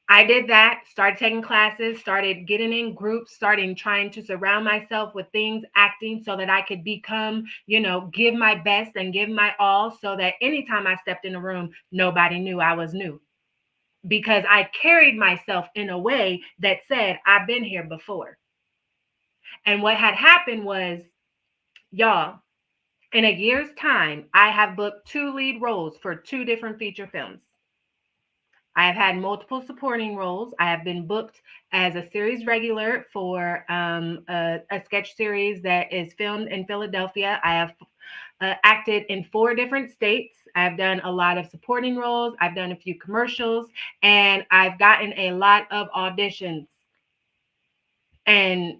I did that, started taking classes, started getting in groups, starting trying to surround myself with things, acting, so that I could become, give my best and give my all, so that anytime I stepped in a room, nobody knew I was new. Because I carried myself in a way that said, I've been here before. And what had happened was, y'all, in a year's time, I have booked 2 lead roles for 2 different feature films. I have had multiple supporting roles. I have been booked as a series regular for a sketch series that is filmed in Philadelphia. I have acted in 4 different states. I've done a lot of supporting roles. I've done a few commercials, and I've gotten a lot of auditions. And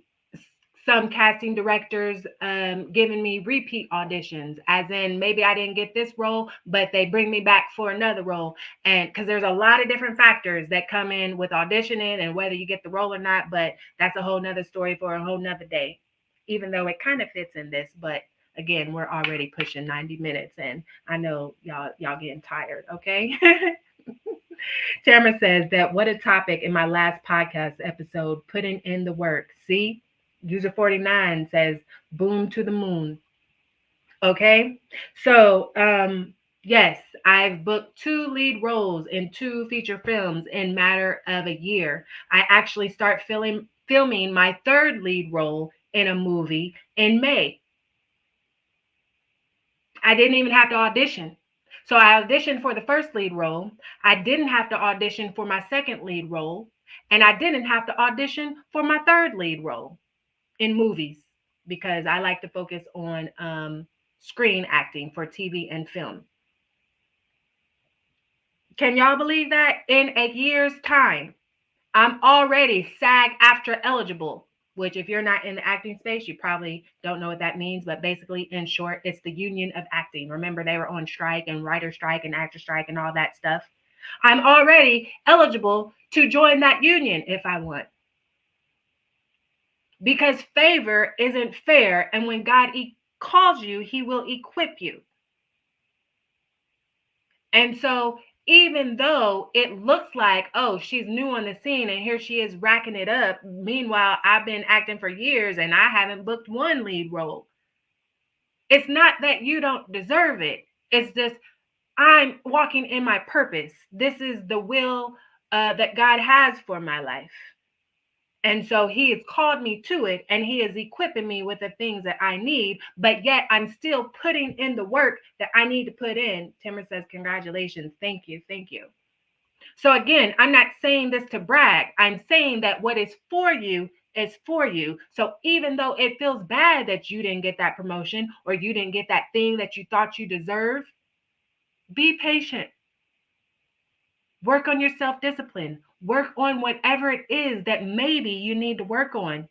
some casting directors giving me repeat auditions, as in maybe I didn't get this role, but they bring me back for another role. And because there's a lot of different factors that come in with auditioning and whether you get the role or not, but that's a whole nother story for a whole nother day, even though it kind of fits in this. But again, we're already pushing 90 minutes and I know y'all getting tired, okay? Tamara says that what a topic in my last podcast episode, putting in the work. See, user 49 says boom to the moon. Okay. So, yes, I've booked 2 lead roles in 2 feature films in matter of a year. I actually start filming my 3rd lead role in a movie in May. I didn't even have to audition. So I auditioned for the 1st lead role. I didn't have to audition for my 2nd lead role. And I didn't have to audition for my 3rd lead role in movies because I like to focus on screen acting for TV and film. Can y'all believe that? In a year's time, I'm already SAG-AFTRA eligible, which if you're not in the acting space, you probably don't know what that means. But basically, in short, it's the union of acting. Remember, they were on strike and writer strike and actor strike and all that stuff. I'm already eligible to join that union if I want. Because favor isn't fair. And when God calls you, he will equip you. And so even though it looks like, oh, she's new on the scene and here she is racking it up. Meanwhile, I've been acting for years and I haven't booked 1 lead role. It's not that you don't deserve it. It's just I'm walking in my purpose. This is the will that God has for my life. And so he has called me to it and he is equipping me with the things that I need, but yet I'm still putting in the work that I need to put in. Timmer says, congratulations. Thank you. Thank you. So again, I'm not saying this to brag. I'm saying that what is for you is for you. So even though it feels bad that you didn't get that promotion or you didn't get that thing that you thought you deserved, be patient. Work on your self-discipline. Work on whatever it is that maybe you need to work on.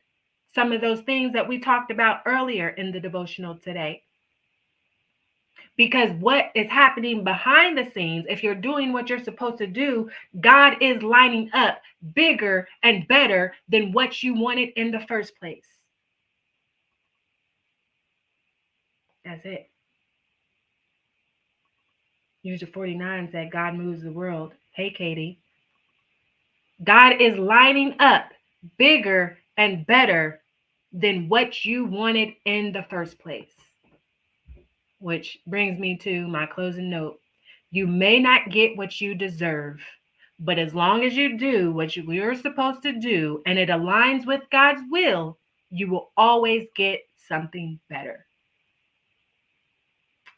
Some of those things that we talked about earlier in the devotional today. Because what is happening behind the scenes, if you're doing what you're supposed to do, God is lining up bigger and better than what you wanted in the first place. That's it. User 49 said, God moves the world. Hey, Katie. God is lining up bigger and better than what you wanted in the first place. Which brings me to my closing note. You may not get what you deserve, but as long as you do what you're supposed to do and it aligns with God's will, you will always get something better.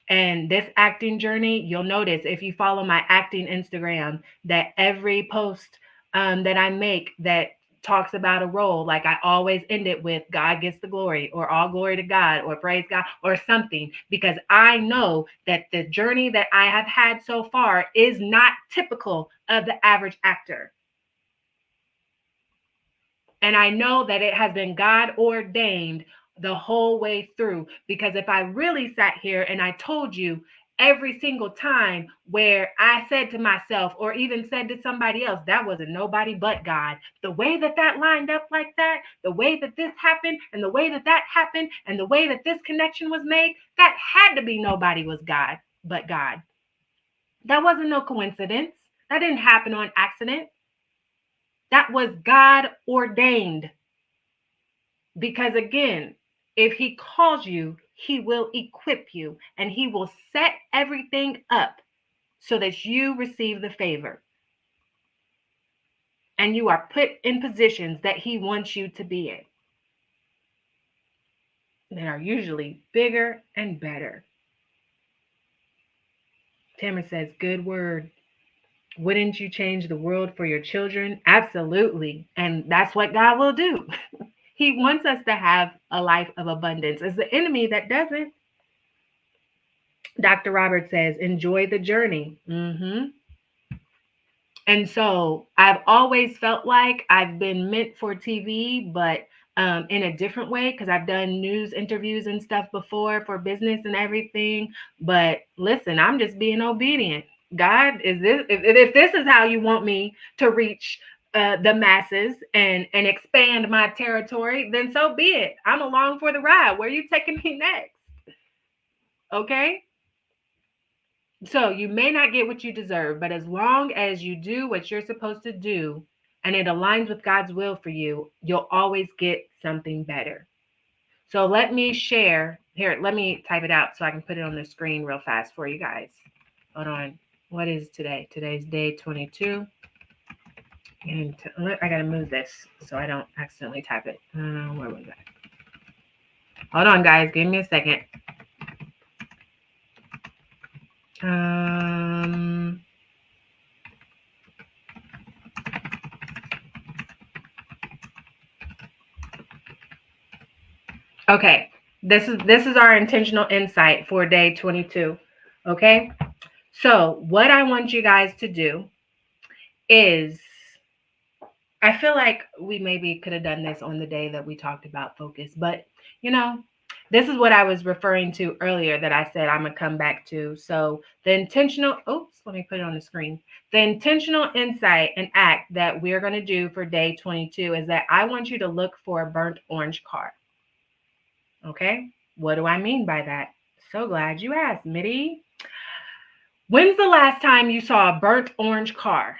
And this acting journey, you'll notice if you follow my acting Instagram that every post that I make that talks about a role, like I always end it with God gets the glory or all glory to God or praise God or something, because I know that the journey that I have had so far is not typical of the average actor. And I know that it has been God ordained the whole way through. Because if I really sat here and I told you every single time where I said to myself or even said to somebody else, that wasn't nobody but God. The way that that lined up like that, the way that this happened and the way that that happened and the way that this connection was made, that had to be nobody was God but God. That wasn't no coincidence. That didn't happen on accident. That was God ordained. Because again, if he calls you, he will equip you and he will set everything up so that you receive the favor. And you are put in positions that he wants you to be in. That are usually bigger and better. Tamara says, good word. Wouldn't you change the world for your children? Absolutely. And that's what God will do. He wants us to have a life of abundance. It's the enemy that doesn't. Dr. Robert says, enjoy the journey. And so I've always felt like I've been meant for TV, but in a different way, because I've done news interviews and stuff before for business and everything. But listen, I'm just being obedient. God, is this if this is how you want me to reach the masses and expand my territory, then so be it. I'm along for the ride. Where are you taking me next? Okay. So you may not get what you deserve, but as long as you do what you're supposed to do and it aligns with God's will for you, you'll always get something better. So let me share here. Let me type it out so I can put it on the screen real fast for you guys. Hold on. What is today? Today's day 22. And I got to move this so I don't accidentally type it. Where was that? Hold on, guys. Give me a second. Okay. This is our intentional insight for day 22. Okay? So, what I want you guys to do is, I feel like we maybe could have done this on the day that we talked about focus, but this is what I was referring to earlier that I said I'm going to come back to. So let me put it on the screen. The intentional insight and act that we're going to do for day 22 is that I want you to look for a burnt orange car. Okay. What do I mean by that? So glad you asked, Mitty. When's the last time you saw a burnt orange car?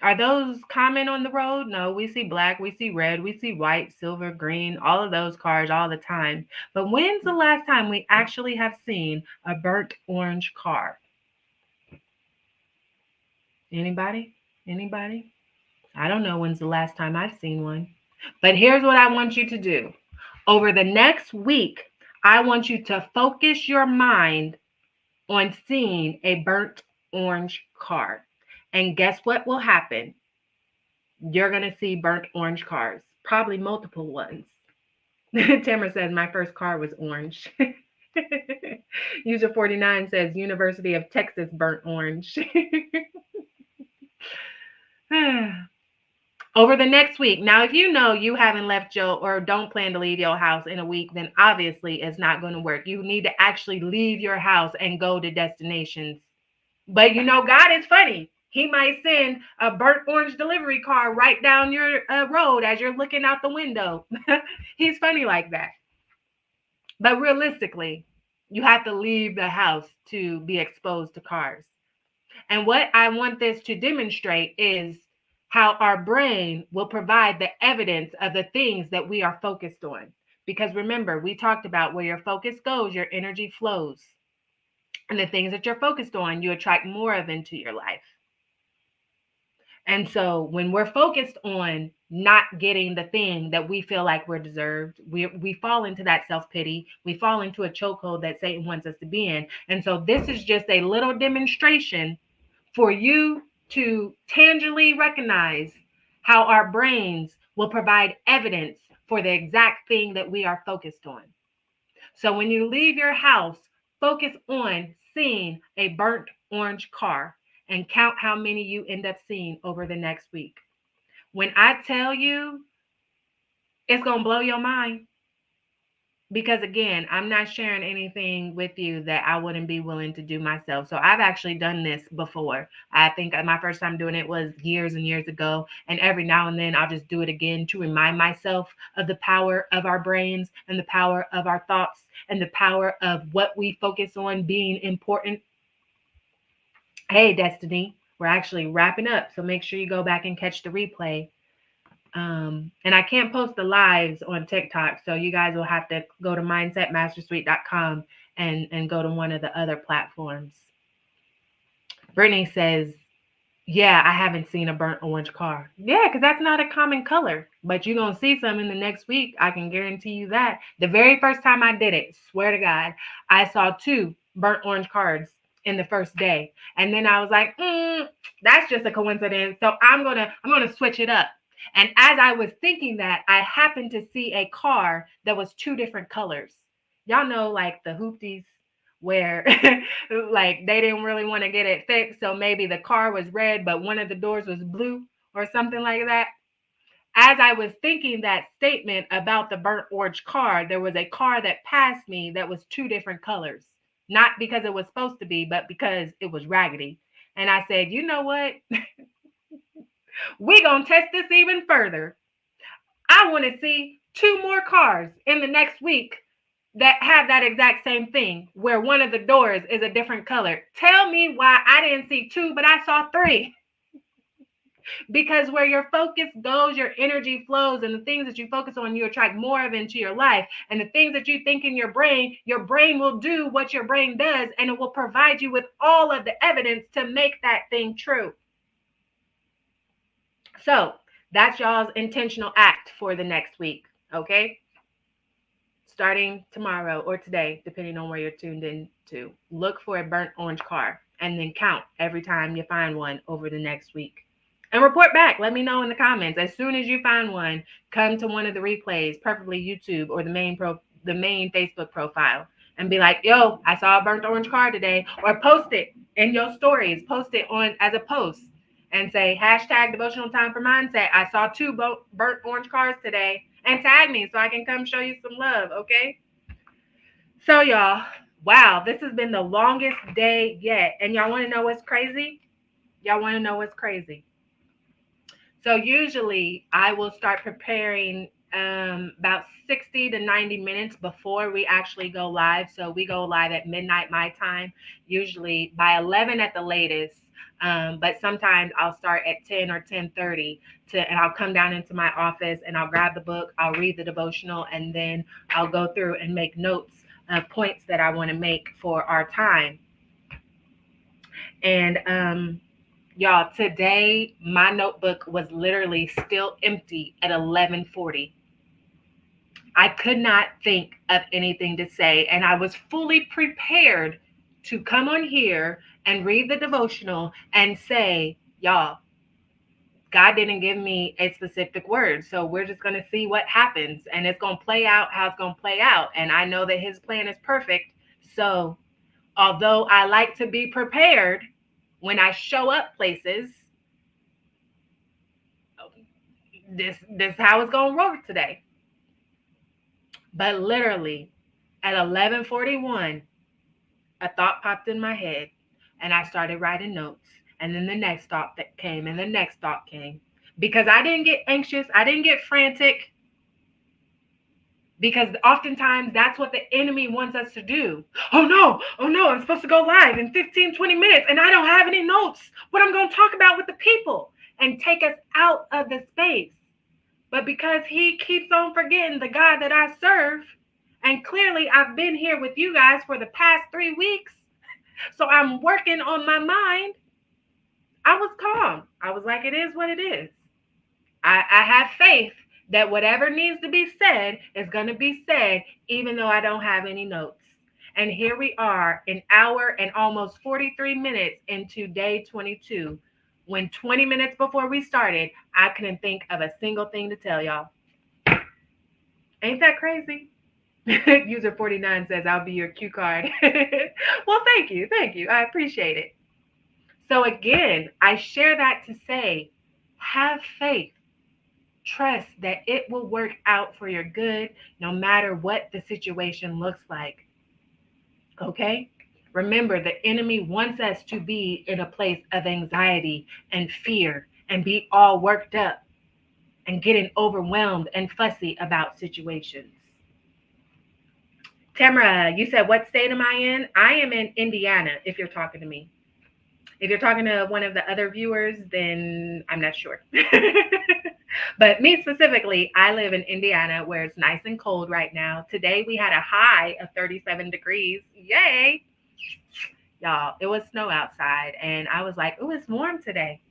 Are those common on the road? No, we see black, we see red, we see white, silver, green, all of those cars all the time. But when's the last time we actually have seen a burnt orange car? Anybody? Anybody? I don't know when's the last time I've seen one. But here's what I want you to do. Over the next week, I want you to focus your mind on seeing a burnt orange car. And guess what will happen? You're going to see burnt orange cars, probably multiple ones. Tamara says, my first car was orange. User 49 says, University of Texas burnt orange. Over the next week. Now, if you know you haven't left or don't plan to leave your house in a week, then obviously it's not going to work. You need to actually leave your house and go to destinations. But God is funny. He might send a burnt orange delivery car right down your road as you're looking out the window. He's funny like that. But realistically, you have to leave the house to be exposed to cars. And what I want this to demonstrate is how our brain will provide the evidence of the things that we are focused on. Because remember, we talked about where your focus goes, your energy flows. And the things that you're focused on, you attract more of into your life. And so when we're focused on not getting the thing that we feel like we're deserved, we fall into that self-pity. We fall into a chokehold that Satan wants us to be in. And so this is just a little demonstration for you to tangibly recognize how our brains will provide evidence for the exact thing that we are focused on. So when you leave your house, focus on seeing a burnt orange car and count how many you end up seeing over the next week. When I tell you, it's going to blow your mind. Because again, I'm not sharing anything with you that I wouldn't be willing to do myself. So I've actually done this before. I think my first time doing it was years and years ago. And every now and then I'll just do it again to remind myself of the power of our brains and the power of our thoughts and the power of what we focus on being important. Hey, Destiny, we're actually wrapping up. So make sure you go back and catch the replay. And I can't post the lives on TikTok, so you guys will have to go to mindsetmastersuite.com and go to one of the other platforms. Brittany says, yeah, I haven't seen a burnt orange car. Yeah, because that's not a common color, but you're going to see some in the next week. I can guarantee you that. The very first time I did it, swear to God, I saw 2 burnt orange cars in the first day. And then I was like, that's just a coincidence. So I'm going to switch it up. And as I was thinking that, I happened to see a car that was 2 different colors. Y'all know, like the hoopties, where like they didn't really want to get it fixed. So maybe the car was red, but one of the doors was blue or something like that. as I was thinking that statement about the burnt orange car, there was a car that passed me that was two different colors. Not because it was supposed to be, but because it was raggedy. And I said, you know what? We're going to test this even further. I want to see two more cars in the next week that have that exact same thing, where one of the doors is a different color. Tell me why I didn't see two, but I saw three. Because where your focus goes, your energy flows, and the things that you focus on, you attract more of into your life. And the things that you think in your brain will do what your brain does, and it will provide you with all of the evidence to make that thing true. So that's y'all's intentional act for the next week. Okay. Starting tomorrow or today, depending on where you're tuned in to, look for a burnt orange car and then count every time you find one over the next week. And report back. Let me know in the comments. As soon as you find one, come to one of the replays, preferably YouTube or the main Facebook profile, and be like, yo, I saw a burnt orange car today. Or post it in your stories. Post it on as a post and say, hashtag devotional time for mindset. I saw two burnt orange cars today. And tag me so I can come show you some love, okay? So, y'all, wow, this has been the longest day yet. And y'all want to know what's crazy? Y'all want to know what's crazy? So usually I will start preparing about 60 to 90 minutes before we actually go live. So we go live at midnight my time, usually by 11 at the latest. But sometimes I'll start at 10 or 10:30 and I'll come down into my office and I'll grab the book, I'll read the devotional, and then I'll go through and make notes of points that I want to make for our time. And y'all, today my notebook was literally still empty at 11:40. I could not think of anything to say, and I was fully prepared to come on here and read the devotional and say, y'all, God didn't give me a specific word, so we're just going to see what happens, and it's going to play out how it's going to play out. And I know that his plan is perfect. So although I like to be prepared when I show up places, this how it's going to work today. But literally at 11:41, a thought popped in my head and I started writing notes. And then the next thought that came and the next thought came, because I didn't get anxious. I didn't get frantic, because oftentimes that's what the enemy wants us to do. Oh no, I'm supposed to go live in 15, 20 minutes and I don't have any notes. What I'm going to talk about with the people, and take us out of the space. But because he keeps on forgetting the God that I serve, and clearly I've been here with you guys for the past 3 weeks, so I'm working on my mind, I was calm. I was like, it is what it is. I have faith that whatever needs to be said is going to be said, even though I don't have any notes. And here we are, an hour and almost 43 minutes into day 22, when 20 minutes before we started, I couldn't think of a single thing to tell y'all. Ain't that crazy? User 49 says, I'll be your cue card. Well, thank you. I appreciate it. So again, I share that to say, have faith. Trust that it will work out for your good, no matter what the situation looks like. Okay? Remember, the enemy wants us to be in a place of anxiety and fear and be all worked up and getting overwhelmed and fussy about situations. Tamara, you said, what state am I in? I am in Indiana, if you're talking to me. If you're talking to one of the other viewers, then I'm not sure. But me specifically, I live in Indiana, where it's nice and cold right now. Today we had a high of 37 degrees. Yay! Y'all, it was snow outside, and I was like, oh, it's warm today.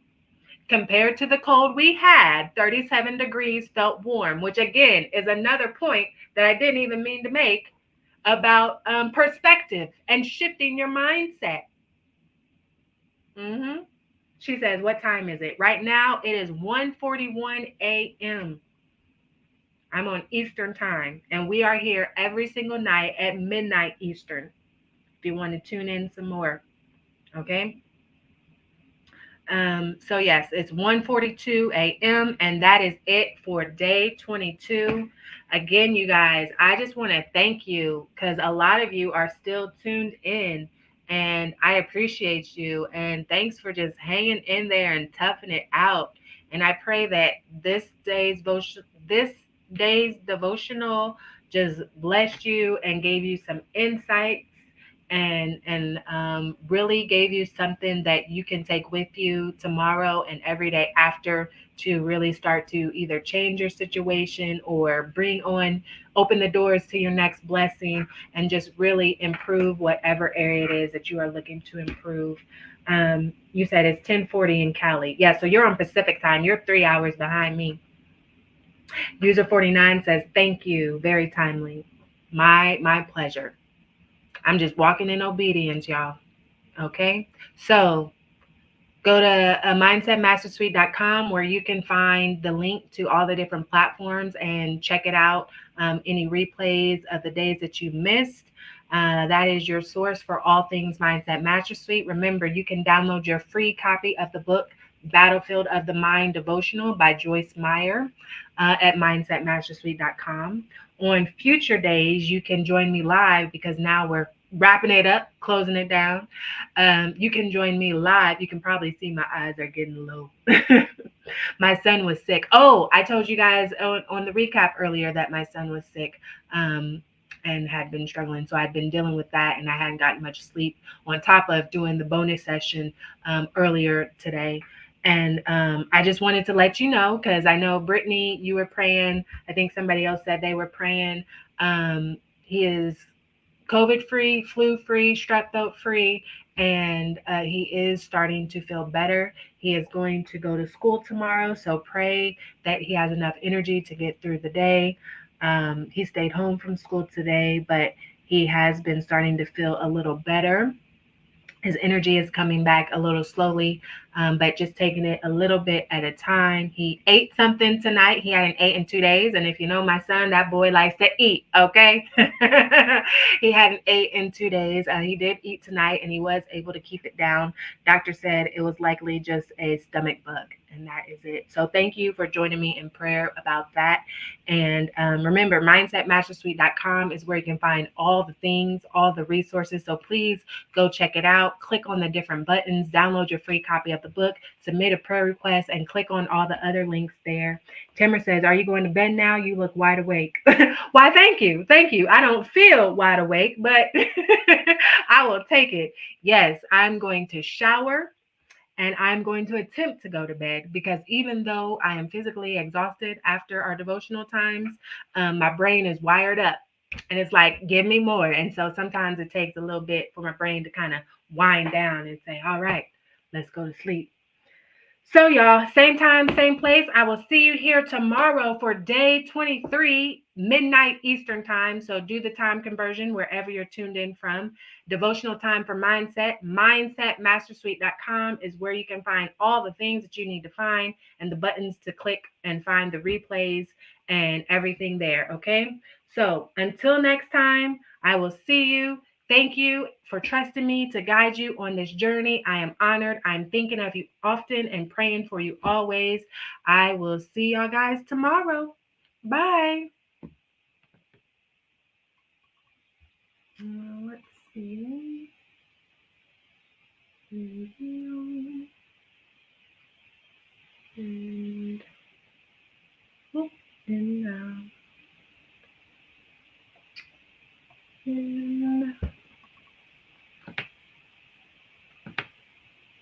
Compared to the cold we had, 37 degrees felt warm, which again is another point that I didn't even mean to make about perspective and shifting your mindset. She says, what time is it? Right now, it is 1:41 a.m. I'm on Eastern time, and we are here every single night at midnight Eastern, if you want to tune in some more. Okay? So yes, it's 1:42 a.m. and that is it for day 22. Again, you guys, I just want to thank you because a lot of you are still tuned in, and I appreciate you. And thanks for just hanging in there and toughing it out. And I pray that this day's devotional just blessed you and gave you some insight and really gave you something that you can take with you tomorrow and every day after to really start to either change your situation or open the doors to your next blessing and just really improve whatever area it is that you are looking to improve. You said it's 10:40 in Cali. Yeah, so you're on Pacific time. You're 3 hours behind me. User 49 says, thank you. Very timely. My pleasure. I'm just walking in obedience, y'all. Okay. So go to mindsetmastersuite.com where you can find the link to all the different platforms and check it out. Any replays of the days that you missed. That is your source for all things Mindset Master Suite. Remember, you can download your free copy of the book Battlefield of the Mind Devotional by Joyce Meyer at mindsetmastersuite.com. On future days, you can join me live because now we're wrapping it up, closing it down. You can join me live. You can probably see my eyes are getting low. My son was sick. Oh, I told you guys on the recap earlier that my son was sick and had been struggling. So I'd been dealing with that and I hadn't gotten much sleep on top of doing the bonus session earlier today. And I just wanted to let you know because I know, Brittany, you were praying. I think somebody else said they were praying. He is COVID free, flu free, strep throat free, and he is starting to feel better. He is going to go to school tomorrow, so pray that he has enough energy to get through the day. He stayed home from school today, but he has been starting to feel a little better. His energy is coming back a little slowly, but just taking it a little bit at a time. He ate something tonight. He hadn't ate in 2 days. And if you know my son, that boy likes to eat, okay? He hadn't ate in 2 days. He did eat tonight and he was able to keep it down. Doctor said it was likely just a stomach bug. And that is it. So thank you for joining me in prayer about that. And remember, mindsetmastersuite.com is where you can find all the things, all the resources. So please go check it out. Click on the different buttons, download your free copy of the book, submit a prayer request, and click on all the other links there. Timmer says, are you going to bed now? You look wide awake. Why, thank you. Thank you. I don't feel wide awake, but I will take it. Yes, I'm going to shower and I'm going to attempt to go to bed because even though I am physically exhausted after our devotional times, my brain is wired up and it's like, give me more. And so sometimes it takes a little bit for my brain to kind of wind down and say, all right, let's go to sleep. So, y'all, same time, same place. I will see you here tomorrow for day 23, midnight Eastern time. So, do the time conversion wherever you're tuned in from. Devotional time for mindset. Mindsetmastersuite.com is where you can find all the things that you need to find and the buttons to click and find the replays and everything there. Okay. So, until next time, I will see you. Thank you for trusting me to guide you on this journey. I am honored. I'm thinking of you often and praying for you always. I will see y'all guys tomorrow. Bye. Let's see. And, oh, and now.